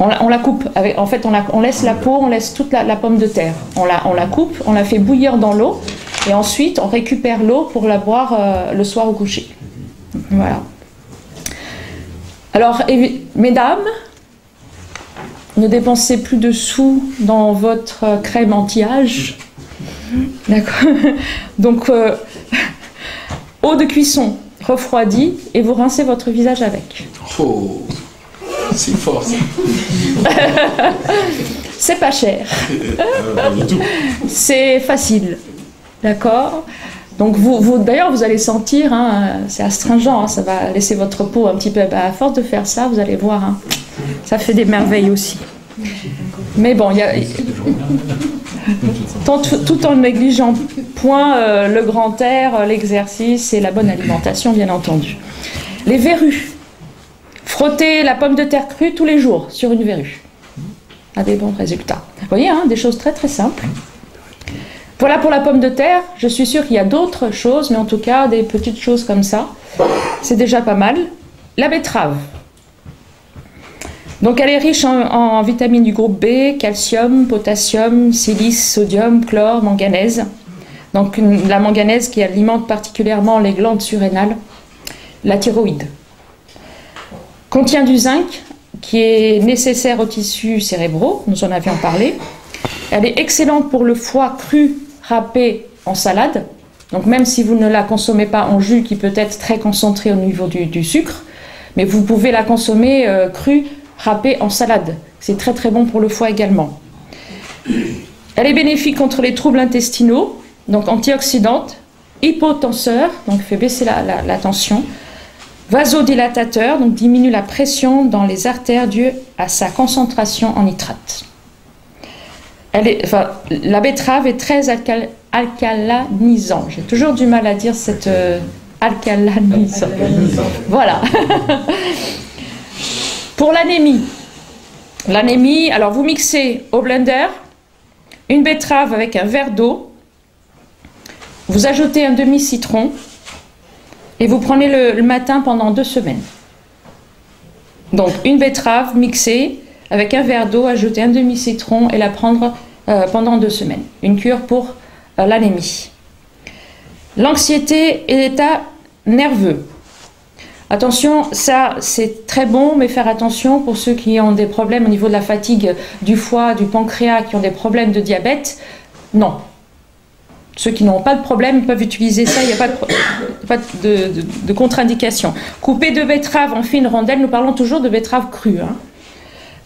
Speaker 5: on la coupe. En fait, on laisse la peau, on laisse toute la pomme de terre. On la coupe, on la fait bouillir dans l'eau, et ensuite on récupère l'eau pour la boire le soir au coucher. Voilà. Alors, mesdames, ne dépensez plus de sous dans votre crème anti-âge. D'accord. Donc, eau de cuisson refroidie et vous rincez votre visage avec.
Speaker 1: Oh, c'est fort ça.
Speaker 5: C'est pas cher. C'est facile. D'accord. Donc d'ailleurs, vous allez sentir, hein, c'est astringent, hein, ça va laisser votre peau un petit peu, à force de faire ça, vous allez voir, hein, ça fait des merveilles aussi. Mais bon, tout en ne négligeant point le grand air, l'exercice et la bonne alimentation, bien entendu. Les verrues. Frottez la pomme de terre crue tous les jours sur une verrue. A des bons résultats. Vous voyez, hein, des choses très très simples. Voilà pour la pomme de terre. Je suis sûre qu'il y a d'autres choses, mais en tout cas, des petites choses comme ça, c'est déjà pas mal. La betterave. Donc elle est riche en vitamines du groupe B, calcium, potassium, silice, sodium, chlore, manganèse. Donc la manganèse qui alimente particulièrement les glandes surrénales, la thyroïde. Contient du zinc qui est nécessaire aux tissus cérébraux, nous en avions parlé. Elle est excellente pour le foie cru, râpé en salade. Donc même si vous ne la consommez pas en jus qui peut être très concentré au niveau du sucre, mais vous pouvez la consommer crue, râpée en salade. C'est très très bon pour le foie également. Elle est bénéfique contre les troubles intestinaux, donc antioxydante, hypotenseur, donc fait baisser la tension, vasodilatateur, donc diminue la pression dans les artères due à sa concentration en nitrate. La betterave est très alcalanisant. J'ai toujours du mal à dire cette alcalanisant. Voilà. Pour l'anémie, alors vous mixez au blender une betterave avec un verre d'eau, vous ajoutez un demi-citron et vous prenez le matin pendant 2 semaines. Donc une betterave mixée avec un verre d'eau, ajouter un demi-citron et la prendre pendant 2 semaines. Une cure pour l'anémie. L'anxiété et l'état nerveux. Attention, ça c'est très bon, mais faire attention pour ceux qui ont des problèmes au niveau de la fatigue du foie, du pancréas, qui ont des problèmes de diabète. Non. Ceux qui n'ont pas de problème peuvent utiliser ça, il n'y a pas de contre-indication. Couper 2 betteraves en fines rondelles, nous parlons toujours de betteraves crues. Hein.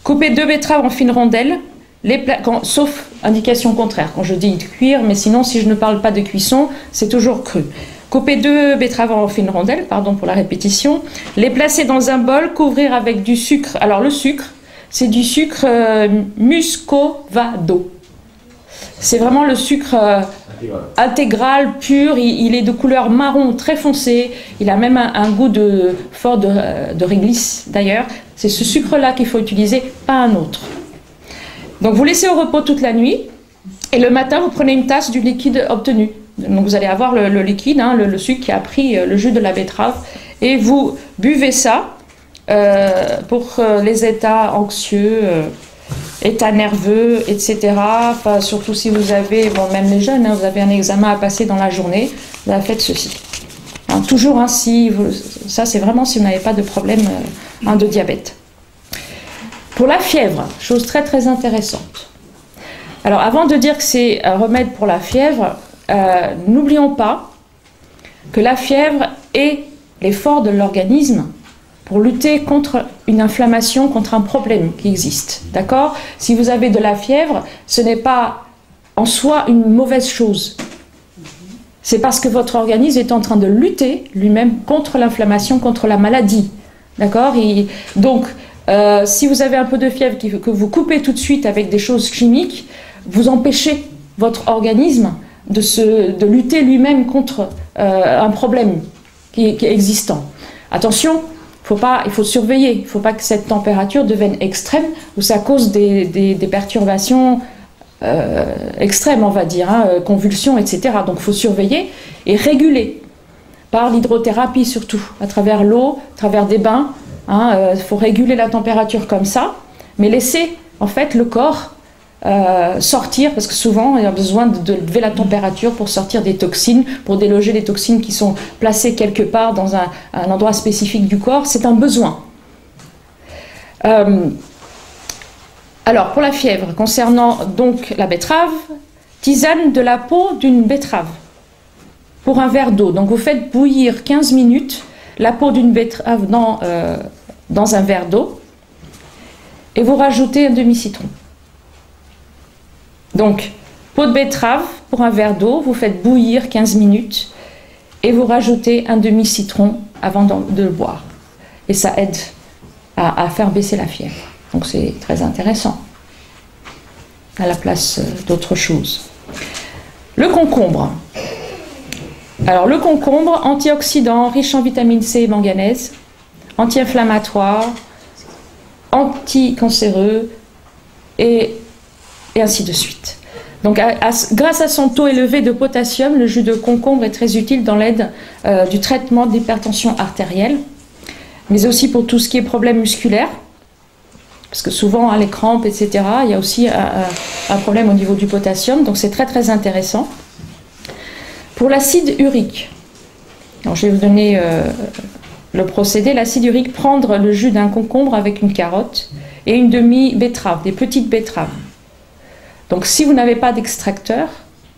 Speaker 5: Couper 2 betteraves en fines rondelles, sauf indication contraire, quand je dis cuire, mais sinon si je ne parle pas de cuisson, c'est toujours cru. Couper 2 betteraves en fines rondelles, pardon pour la répétition, les placer dans un bol, couvrir avec du sucre. Alors le sucre, c'est du sucre muscovado. C'est vraiment le sucre intégral, pur, il est de couleur marron très foncé, il a même un goût fort de réglisse d'ailleurs. C'est ce sucre-là qu'il faut utiliser, pas un autre. Donc vous laissez au repos toute la nuit, et le matin vous prenez une tasse du liquide obtenu. Donc vous allez avoir le liquide, hein, le sucre qui a pris le jus de la betterave, et vous buvez ça pour les états anxieux, état nerveux, etc. Enfin, surtout si vous avez, bon, même les jeunes, hein, vous avez un examen à passer dans la journée, vous faites ceci. Hein, toujours ainsi, ça c'est vraiment si vous n'avez pas de problème de diabète. Pour la fièvre, chose très très intéressante. Alors avant de dire que c'est un remède pour la fièvre, n'oublions pas que la fièvre est l'effort de l'organisme pour lutter contre une inflammation, contre un problème qui existe. D'accord ? Si vous avez de la fièvre, ce n'est pas en soi une mauvaise chose. C'est parce que votre organisme est en train de lutter lui-même contre l'inflammation, contre la maladie. D'accord ? Donc, si vous avez un peu de fièvre que vous coupez tout de suite avec des choses chimiques, vous empêchez votre organisme de lutter lui-même contre un problème qui est existant. Attention, il faut surveiller, il ne faut pas que cette température devienne extrême, ou ça cause des perturbations extrêmes, on va dire, hein, convulsions, etc. Donc il faut surveiller et réguler, par l'hydrothérapie surtout, à travers l'eau, à travers des bains. Il faut réguler la température comme ça, mais laisser en fait le corps sortir, parce que souvent il y a besoin de lever la température pour sortir des toxines, pour déloger les toxines qui sont placées quelque part dans un endroit spécifique du corps. C'est un besoin. Alors pour la fièvre, concernant donc la betterave, tisane de la peau d'une betterave pour un verre d'eau. Donc vous faites bouillir 15 minutes la peau d'une betterave dans un verre d'eau et vous rajoutez un demi-citron. Donc, peau de betterave pour un verre d'eau, vous faites bouillir 15 minutes et vous rajoutez un demi-citron avant de le boire. Et ça aide à faire baisser la fièvre. Donc c'est très intéressant, à la place d'autre chose. Le concombre. Alors le concombre, antioxydant, riche en vitamine C et manganèse, anti-inflammatoire, anticancéreux et ainsi de suite. Donc grâce à son taux élevé de potassium, le jus de concombre est très utile dans l'aide du traitement de l'hypertension artérielle, mais aussi pour tout ce qui est problème musculaire, parce que souvent les crampes, etc., il y a aussi un problème au niveau du potassium, donc c'est très très intéressant. Pour l'acide urique, alors je vais vous donner le procédé. L'acide urique, prendre le jus d'un concombre avec une carotte et une demi-betterave, des petites betteraves. Donc si vous n'avez pas d'extracteur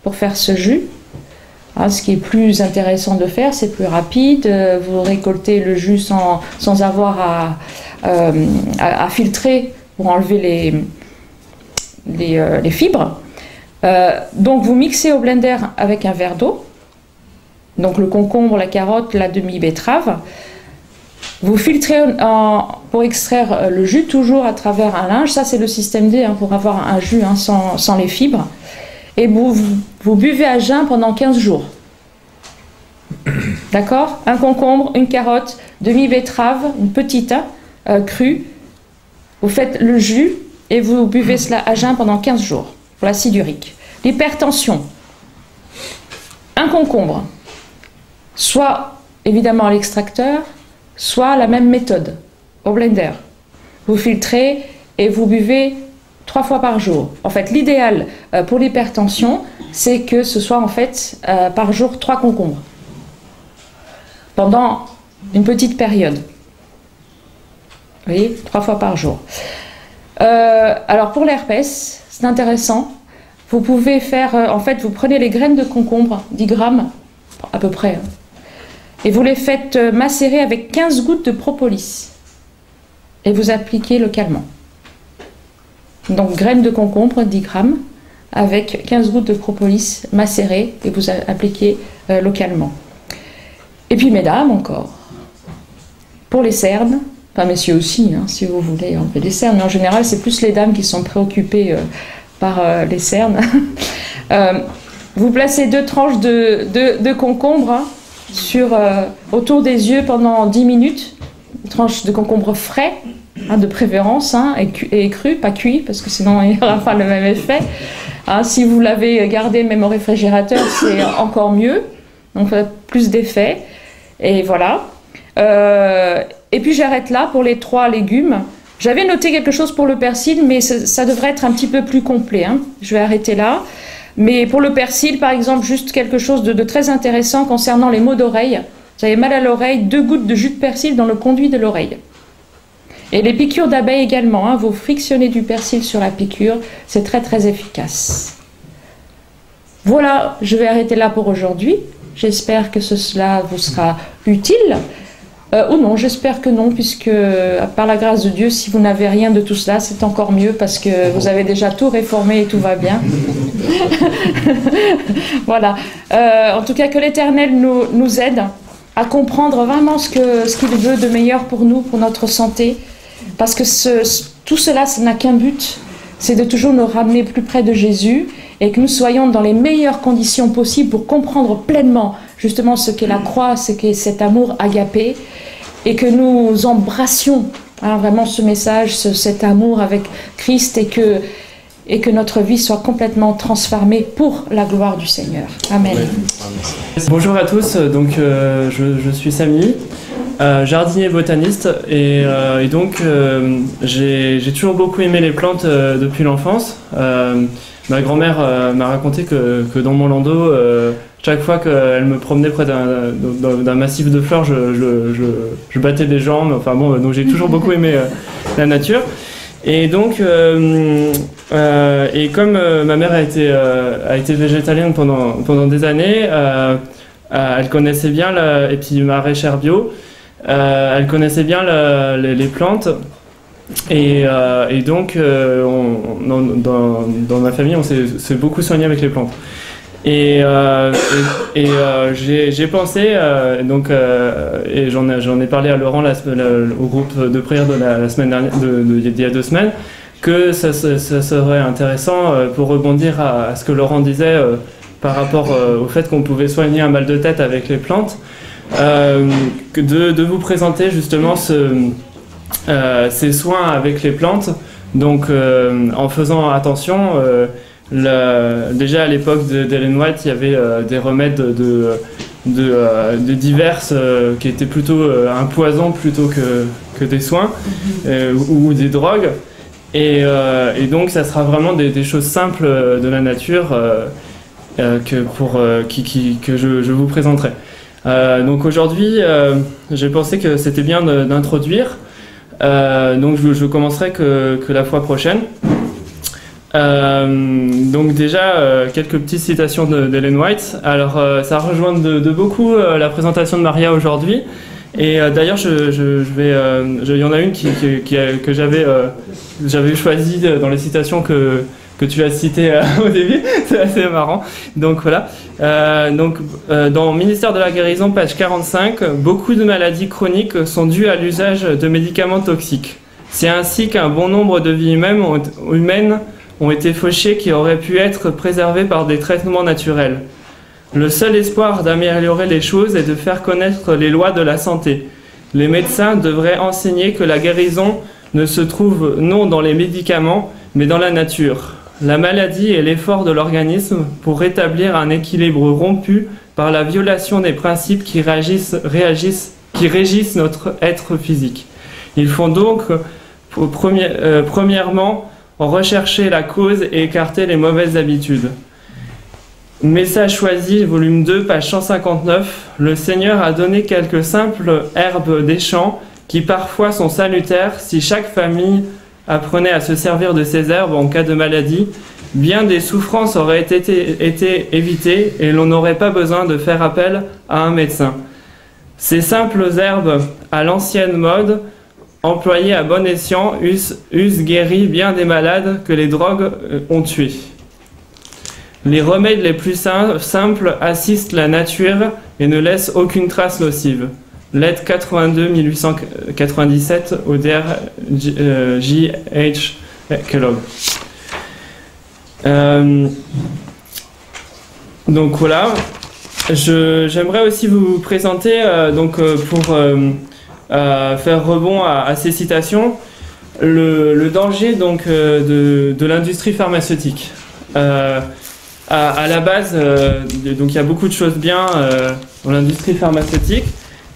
Speaker 5: pour faire ce jus, ce qui est plus intéressant de faire, c'est plus rapide, vous récoltez le jus sans avoir à filtrer pour enlever les fibres. Donc vous mixez au blender avec un verre d'eau, donc le concombre, la carotte, la demi-betterave. Vous filtrez pour extraire le jus toujours à travers un linge. Ça c'est le système D pour avoir un jus sans les fibres. Et vous buvez à jeun pendant 15 jours. D'accord? Un concombre, une carotte, demi-betterave, une petite crue. Vous faites le jus et vous buvez cela à jeun pendant 15 jours pour l'acide urique. L'hypertension. Un concombre. Soit évidemment à l'extracteur, soit la même méthode, au blender. Vous filtrez et vous buvez 3 fois par jour. En fait, l'idéal pour l'hypertension, c'est que ce soit en fait par jour 3 concombres. Pendant une petite période. Vous voyez, 3 fois par jour. Alors pour l'herpès, c'est intéressant. Vous pouvez faire, en fait, vous prenez les graines de concombre, 10 grammes à peu près, et vous les faites macérer avec 15 gouttes de propolis. Et vous appliquez localement. Donc graines de concombre, 10 grammes, avec 15 gouttes de propolis macérées, et vous appliquez localement. Et puis mesdames encore, pour les cernes, enfin messieurs aussi, si vous voulez enlever les cernes, mais en général c'est plus les dames qui sont préoccupées par les cernes. Vous placez 2 tranches de concombre autour des yeux pendant 10 minutes, une tranche de concombre frais, de préférence, et cru, pas cuit, parce que sinon il n'y aura pas le même effet. Si vous l'avez gardé même au réfrigérateur, c'est encore mieux, donc plus d'effet. Et voilà. Et puis j'arrête là pour les 3 légumes. J'avais noté quelque chose pour le persil, mais ça devrait être un petit peu plus complet. Je vais arrêter là. Mais pour le persil, par exemple, juste quelque chose de très intéressant concernant les maux d'oreille. Vous avez mal à l'oreille, 2 gouttes de jus de persil dans le conduit de l'oreille. Et les piqûres d'abeilles également. Vous frictionnez du persil sur la piqûre, c'est très très efficace. Voilà, je vais arrêter là pour aujourd'hui. J'espère que cela vous sera utile. Ou non, j'espère que non, puisque par la grâce de Dieu, si vous n'avez rien de tout cela, c'est encore mieux, parce que vous avez déjà tout réformé et tout va bien. Voilà. En tout cas, que l'Éternel nous aide à comprendre vraiment ce qu'il veut de meilleur pour nous, pour notre santé, parce que tout cela, ça n'a qu'un but, c'est de toujours nous ramener plus près de Jésus et que nous soyons dans les meilleures conditions possibles pour comprendre pleinement justement ce qu'est la croix, ce qu'est cet amour agapé, et que nous embrassions vraiment ce message, cet amour avec Christ, et que notre vie soit complètement transformée pour la gloire du Seigneur. Amen.
Speaker 6: Bonjour à tous, donc je suis Samy, jardinier botaniste, et donc j'ai toujours beaucoup aimé les plantes depuis l'enfance. Ma grand-mère m'a raconté que dans mon landau, chaque fois qu'elle me promenait près d'un massif de fleurs, je battais des jambes. Enfin bon, donc j'ai toujours beaucoup aimé la nature. Et donc, et comme ma mère a été végétalienne pendant des années, elle connaissait bien, et puis maraîchère bio, elle connaissait bien les plantes. Et donc, dans ma famille, on s'est beaucoup soigné avec les plantes. Et j'ai pensé, et j'en ai parlé à Laurent au groupe de prière de la semaine dernière, d'il y a 2 semaines, que ça serait intéressant pour rebondir à ce que Laurent disait par rapport au fait qu'on pouvait soigner un mal de tête avec les plantes, de vous présenter justement ces soins avec les plantes, donc en faisant attention. Déjà à l'époque d'Ellen White, il y avait des remèdes de diverses qui étaient plutôt un poison plutôt que des soins ou des drogues, et donc ça sera vraiment des choses simples de la nature que je vous présenterai. Donc aujourd'hui, j'ai pensé que c'était bien d'introduire, donc je commencerai que la fois prochaine. Donc déjà quelques petites citations d'Ellen White. Alors ça rejoint de beaucoup la présentation de Maria aujourd'hui, et d'ailleurs il y en a une que j'avais choisie dans les citations que tu as citées au début. C'est assez marrant. Donc voilà. Dans Ministère de la guérison, page 45, beaucoup de maladies chroniques sont dues à l'usage de médicaments toxiques. C'est ainsi qu'un bon nombre de vies humaines ont été fauchés qui auraient pu être préservés par des traitements naturels. Le seul espoir d'améliorer les choses est de faire connaître les lois de la santé. Les médecins devraient enseigner que la guérison ne se trouve non dans les médicaments, mais dans la nature. La maladie est l'effort de l'organisme pour rétablir un équilibre rompu par la violation des principes qui régissent notre être physique. Il faut donc, premièrement, rechercher la cause et écarter les mauvaises habitudes. Message choisi, volume 2, page 159. Le Seigneur a donné quelques simples herbes des champs qui parfois sont salutaires. Si chaque famille apprenait à se servir de ces herbes en cas de maladie, bien des souffrances auraient été évitées et l'on n'aurait pas besoin de faire appel à un médecin. Ces simples herbes à l'ancienne mode, employés à bon escient, eussent guéri bien des malades que les drogues ont tués. Les remèdes les plus simples assistent la nature et ne laissent aucune trace nocive. Lettre 82 1897 au Dr. J.H. Kellogg. Donc voilà, j'aimerais aussi vous présenter pour faire rebond à ces citations, le danger donc de l'industrie pharmaceutique. À la base, donc il y a beaucoup de choses bien dans l'industrie pharmaceutique,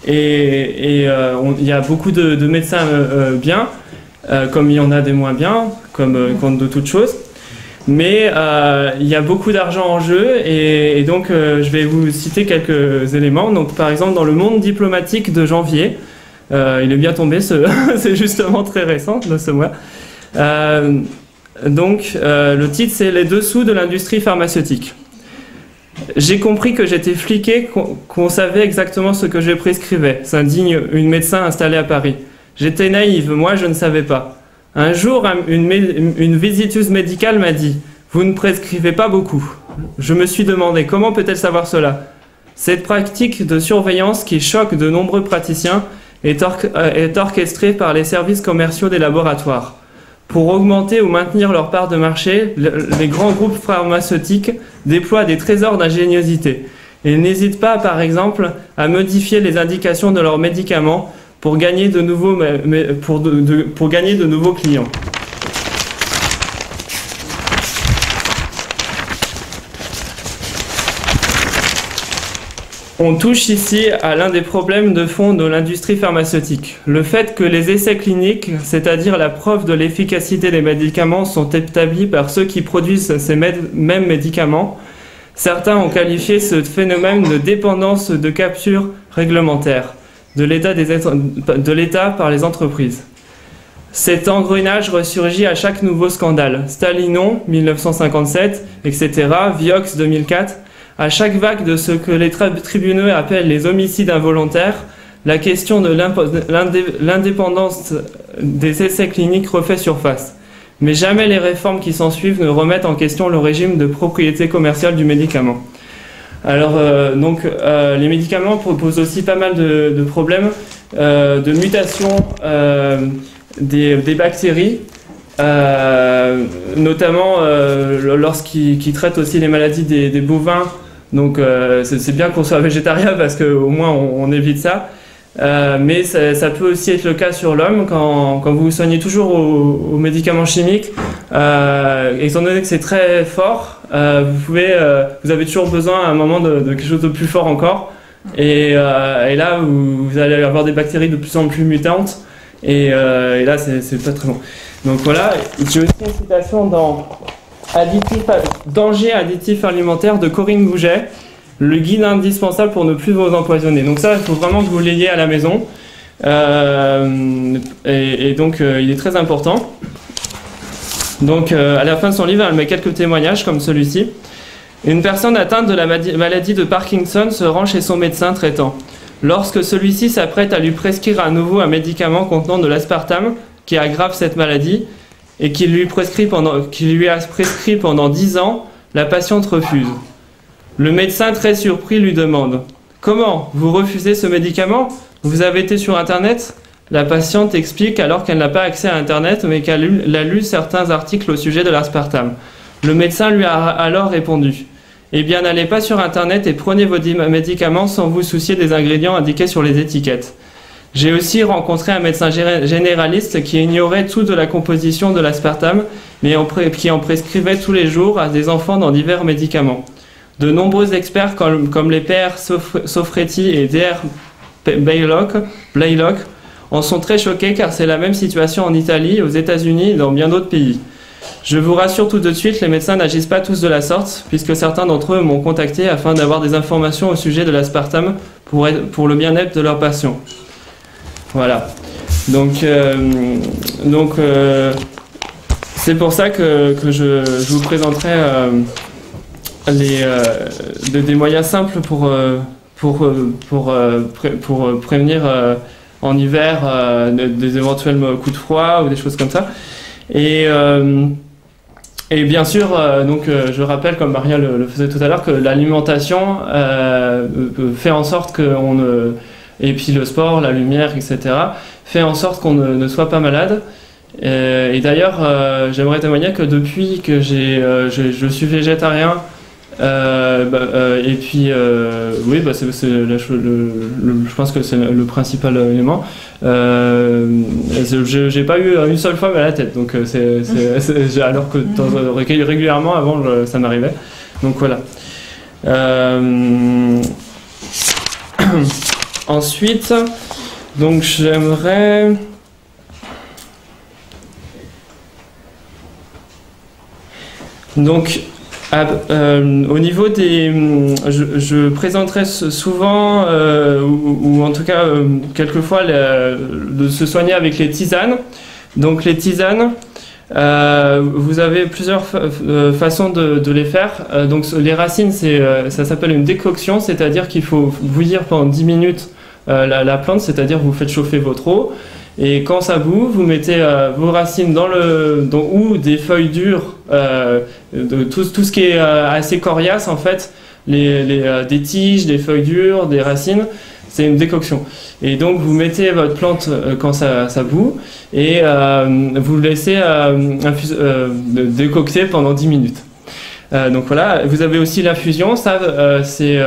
Speaker 6: et il y a beaucoup de médecins bien, comme il y en a des moins bien, comme de toutes choses. Mais il y a beaucoup d'argent en jeu, et donc je vais vous citer quelques éléments. Donc par exemple dans le Monde diplomatique de janvier, il est bien tombé, c'est justement très récent de ce mois. Le titre c'est « Les dessous de l'industrie pharmaceutique ». J'ai compris que j'étais fliqué, qu'on savait exactement ce que je prescrivais, s'indigne une médecin installée à Paris. J'étais naïve, moi je ne savais pas. Un jour, une visiteuse médicale m'a dit « Vous ne prescrivez pas beaucoup ». Je me suis demandé comment peut-elle savoir cela. Cette pratique de surveillance qui choque de nombreux praticiens est orchestrée par les services commerciaux des laboratoires. Pour augmenter ou maintenir leur part de marché, les grands groupes pharmaceutiques déploient des trésors d'ingéniosité et n'hésitent pas, par exemple, à modifier les indications de leurs médicaments pour gagner de nouveaux clients. On touche ici à l'un des problèmes de fond de l'industrie pharmaceutique. Le fait que les essais cliniques, c'est-à-dire la preuve de l'efficacité des médicaments, sont établis par ceux qui produisent ces mêmes médicaments. Certains ont qualifié ce phénomène de dépendance de capture réglementaire de l'État par les entreprises. Cet engrenage ressurgit à chaque nouveau scandale. Stalinon, 1957, etc., Vioxx, 2004. À chaque vague de ce que les tribunaux appellent les homicides involontaires, la question de l'indépendance des essais cliniques refait surface. Mais jamais les réformes qui s'ensuivent ne remettent en question le régime de propriété commerciale du médicament. Alors, les médicaments proposent aussi pas mal de problèmes, de mutations des bactéries, notamment lorsqu'ils traitent aussi les maladies des bovins. Donc c'est bien qu'on soit végétarien parce qu'au moins on évite ça. Mais ça peut aussi être le cas sur l'homme quand vous vous soignez toujours aux médicaments chimiques. Étant donné que c'est très fort, vous avez toujours besoin à un moment de quelque chose de plus fort encore. Et là, vous allez avoir des bactéries de plus en plus mutantes. Et là, c'est pas très bon. Donc voilà, j'ai aussi une citation dans Danger additif alimentaire de Corinne Gouget, le guide indispensable pour ne plus vous empoisonner. Donc ça, il faut vraiment que vous l'ayez à la maison. Et donc, il est très important. Donc, à la fin de son livre, elle met quelques témoignages comme celui-ci. Une personne atteinte de la maladie de Parkinson se rend chez son médecin traitant. Lorsque celui-ci s'apprête à lui prescrire à nouveau un médicament contenant de l'aspartame qui aggrave cette maladie et qui lui a prescrit pendant 10 ans, la patiente refuse. Le médecin, très surpris, lui demande « Comment ? Vous refusez ce médicament ? Vous avez été sur Internet ?» La patiente explique alors qu'elle n'a pas accès à Internet, mais qu'elle a lu certains articles au sujet de l'aspartame. Le médecin lui a alors répondu « Eh bien, n'allez pas sur Internet et prenez vos médicaments sans vous soucier des ingrédients indiqués sur les étiquettes. » J'ai aussi rencontré un médecin généraliste qui ignorait tout de la composition de l'aspartame, mais qui en prescrivait tous les jours à des enfants dans divers médicaments. De nombreux experts comme les pairs Sofretti et Dr. Blaylock en sont très choqués car c'est la même situation en Italie, aux États-Unis et dans bien d'autres pays. Je vous rassure tout de suite, les médecins n'agissent pas tous de la sorte, puisque certains d'entre eux m'ont contacté afin d'avoir des informations au sujet de l'aspartame pour le bien-être de leurs patients. Voilà. Donc c'est pour ça que je vous présenterai des moyens simples pour prévenir en hiver des éventuels coups de froid ou des choses comme ça. Et bien sûr, je rappelle, comme Maria le faisait tout à l'heure, que l'alimentation fait en sorte qu'on ne... Et puis le sport, la lumière, etc. fait en sorte qu'on ne soit pas malade. Et d'ailleurs, j'aimerais témoigner que depuis que je suis végétarien, et puis oui, je pense que c'est le principal élément. J'ai pas eu une seule fois mal à la tête, donc alors que régulièrement avant ça m'arrivait. Donc voilà. Ensuite, donc j'aimerais donc au niveau des, je présenterai souvent ou en tout cas quelquefois de se soigner avec les tisanes. Donc les tisanes, vous avez plusieurs façons de les faire. Donc les racines, ça s'appelle une décoction, c'est-à-dire qu'il faut bouillir pendant 10 minutes la plante, c'est-à-dire vous faites chauffer votre eau, et quand ça bout, vous mettez vos racines ou des feuilles dures, tout ce qui est assez coriace en fait, des tiges, des feuilles dures, des racines. c'est une décoction. Et donc vous mettez votre plante quand ça bout et vous laissez décocter pendant 10 minutes. Donc voilà, vous avez aussi l'infusion, ça c'est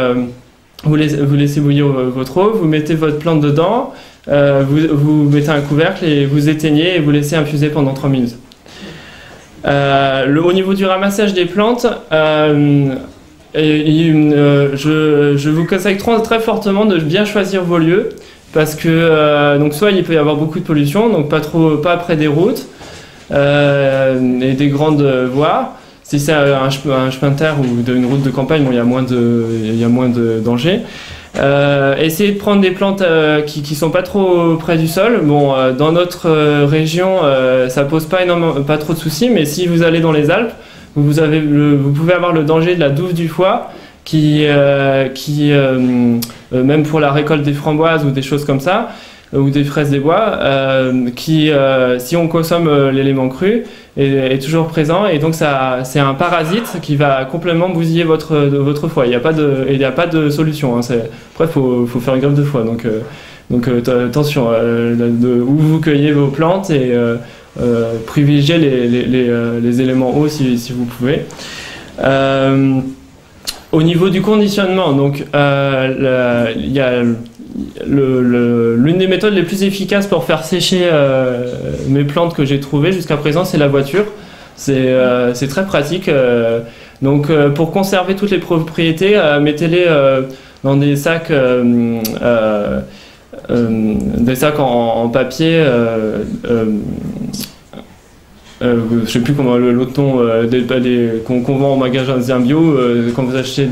Speaker 6: vous laissez bouillir votre eau, vous mettez votre plante dedans, vous mettez un couvercle et vous éteignez et vous laissez infuser pendant 3 minutes. Au niveau du ramassage des plantes, je vous conseille très fortement de bien choisir vos lieux parce que donc soit il peut y avoir beaucoup de pollution, donc pas près des routes et des grandes voies. Si c'est un chemin de terre ou une route de campagne, bon, il y a moins de danger. Essayez de prendre des plantes qui sont pas trop près du sol. Bon, dans notre région, ça pose pas trop de soucis, mais si vous allez dans les Alpes, vous pouvez avoir le danger de la douve du foie, même pour la récolte des framboises ou des choses comme ça, ou des fraises des bois, si on consomme l'élément cru, est toujours présent, et donc c'est un parasite qui va complètement bousiller votre foie. Il n'y a pas de solution. Hein. Après, faut faire une greffe de foie. Donc attention où vous cueillez vos plantes et privilégiez les éléments hauts si vous pouvez. Au niveau du conditionnement, donc il y a l'une des méthodes les plus efficaces pour faire sécher mes plantes que j'ai trouvées jusqu'à présent, c'est la voiture. C'est très pratique. Donc pour conserver toutes les propriétés, mettez-les dans des sacs en papier. Je sais plus comment l'autre nom qu'on vend en magasin bio. Quand vous achetez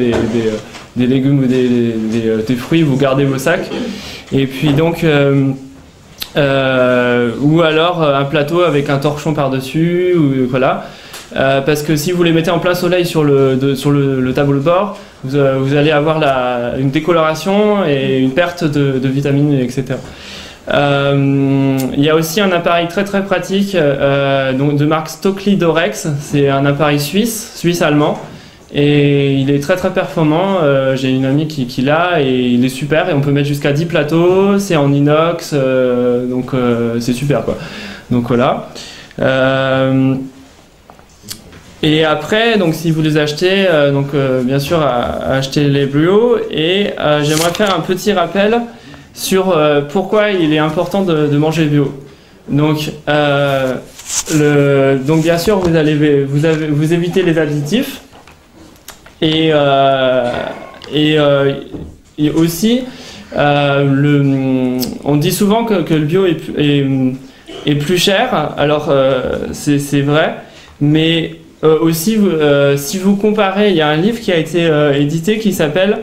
Speaker 6: des légumes ou des fruits, vous gardez vos sacs. Et puis donc ou alors un plateau avec un torchon par-dessus, ou voilà. Parce que si vous les mettez en plein soleil sur le tableau de bord, vous allez avoir une décoloration et une perte de vitamines, etc. Il y a aussi un appareil très très pratique donc de marque Stockley Dorex. C'est un appareil suisse-allemand, et il est très très performant. J'ai une amie qui l'a, et il est super, et on peut mettre jusqu'à 10 plateaux, c'est en inox, donc c'est super quoi. Donc voilà. Et après, donc si vous les achetez, bien sûr achetez les bio, et j'aimerais faire un petit rappel sur pourquoi il est important de manger bio. Donc bien sûr vous évitez les additifs, et aussi on dit souvent que le bio est plus cher. Alors c'est vrai, mais aussi si vous comparez, il y a un livre qui a été édité qui s'appelle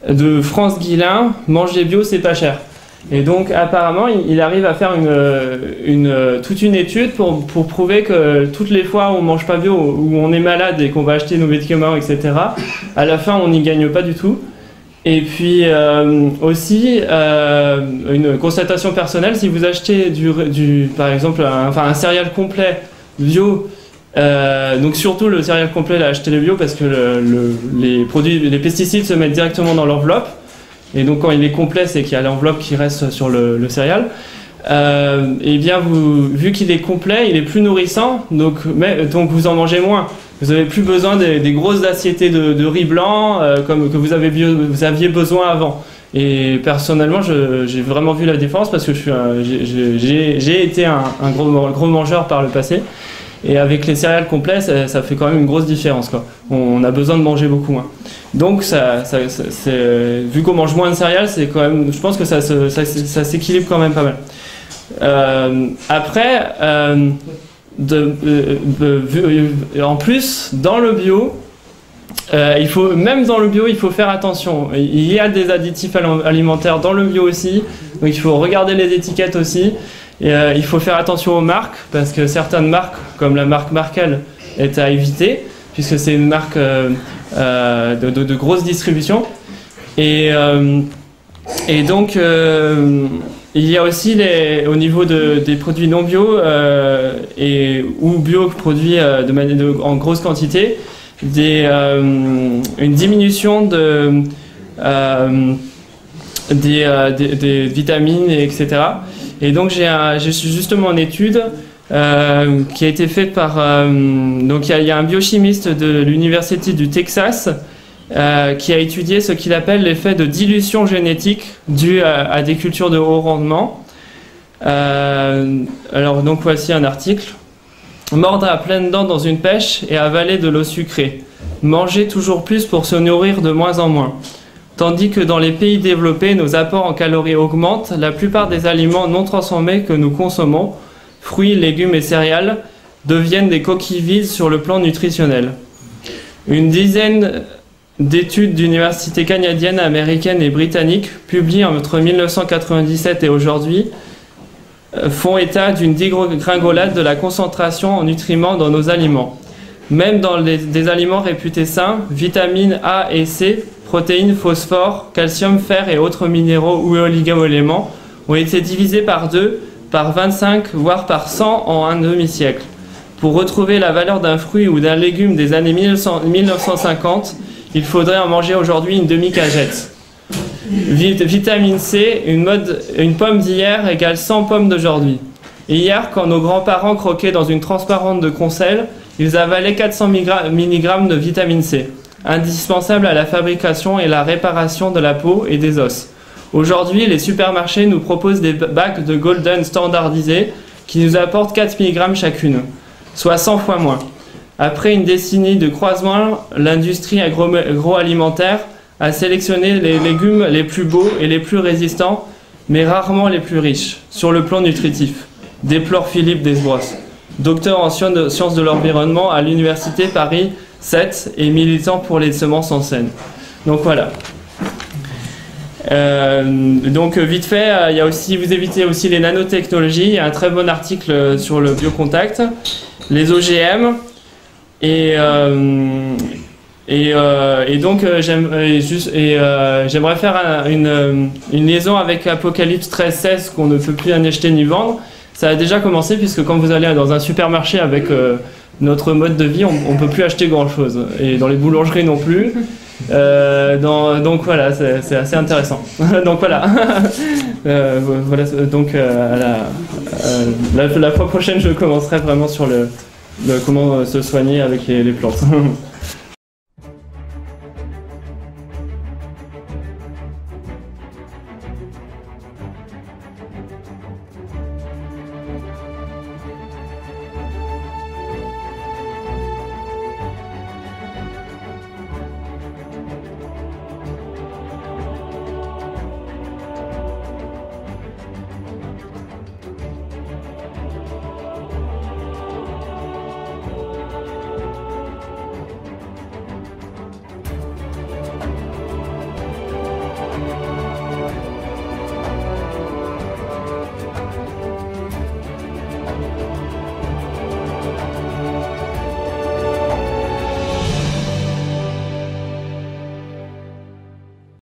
Speaker 6: de France Guillain, manger bio c'est pas cher. Et donc apparemment il arrive à faire toute une étude pour prouver que toutes les fois où on mange pas bio, où on est malade et qu'on va acheter nos médicaments, etc., à la fin on n'y gagne pas du tout. Et puis aussi une constatation personnelle, si vous achetez par exemple un céréal complet bio, donc surtout le céréal complet, achetez le bio, parce que les pesticides se mettent directement dans l'enveloppe, et donc quand il est complet, c'est qu'il y a l'enveloppe qui reste sur le céréal. Et bien vu qu'il est complet, il est plus nourrissant, donc vous en mangez moins. Vous n'avez plus besoin des grosses assiettées de riz blanc comme que vous aviez besoin avant. Et personnellement, j'ai vraiment vu la différence, parce que j'ai été un gros mangeur par le passé. Et avec les céréales complets, ça fait quand même une grosse différence, quoi. On a besoin de manger beaucoup moins. Donc, vu qu'on mange moins de céréales, c'est quand même, je pense que ça s'équilibre quand même pas mal. Après, en plus, dans le bio, même dans le bio, il faut faire attention. Il y a des additifs alimentaires dans le bio aussi, donc il faut regarder les étiquettes aussi. Et il faut faire attention aux marques, parce que certaines marques, comme la marque Markel, est à éviter, puisque c'est une marque de grosse distribution. Et donc il y a aussi au niveau des produits non bio ou bio produits en grosse quantité, une diminution des vitamines, etc. Et donc j'ai justement une étude qui a été faite par... donc il y a un biochimiste de l'université du Texas qui a étudié ce qu'il appelle l'effet de dilution génétique dû à des cultures de haut rendement. Alors donc voici un article. Mordre à pleines dents dans une pêche et avaler de l'eau sucrée. Manger toujours plus pour se nourrir de moins en moins. Tandis que dans les pays développés, nos apports en calories augmentent, la plupart des aliments non transformés que nous consommons, fruits, légumes et céréales, deviennent des coquilles vides sur le plan nutritionnel. Une dizaine d'études d'universités canadiennes, américaines et britanniques, publiées entre 1997 et aujourd'hui, font état d'une dégringolade de la concentration en nutriments dans nos aliments. Même dans des aliments réputés sains, vitamines A et C, protéines, phosphore, calcium, fer et autres minéraux ou oligo-éléments ont été divisés par 2, par 25, voire par 100 en un demi-siècle. Pour retrouver la valeur d'un fruit ou d'un légume des années 1950, il faudrait en manger aujourd'hui une demi-cagette. Vitamine C, une pomme d'hier égale 100 pommes d'aujourd'hui. Et hier, quand nos grands-parents croquaient dans une transparente de Concel, ils avalaient 400 mg de vitamine C, indispensable à la fabrication et la réparation de la peau et des os. Aujourd'hui, les supermarchés nous proposent des bacs de Golden standardisés qui nous apportent 4 mg chacune, soit 100 fois moins. Après une décennie de croisement, l'industrie agroalimentaire a sélectionné les légumes les plus beaux et les plus résistants, mais rarement les plus riches, sur le plan nutritif, déplore Philippe Desbrosses, docteur en sciences de l'environnement à l'université Paris 7 et militant pour les semences en Seine. Donc voilà. Donc vite fait, il y a aussi, vous évitez aussi les nanotechnologies. Il y a un très bon article sur le biocontact, les OGM et donc j'aimerais faire une liaison avec Apocalypse 13-16 qu'on ne peut plus en acheter ni vendre. Ça a déjà commencé puisque quand vous allez dans un supermarché avec notre mode de vie, on ne peut plus acheter grand chose et dans les boulangeries non plus. Donc voilà, c'est assez intéressant. Donc voilà. Voilà, donc la fois prochaine, je commencerai vraiment sur comment se soigner avec les plantes.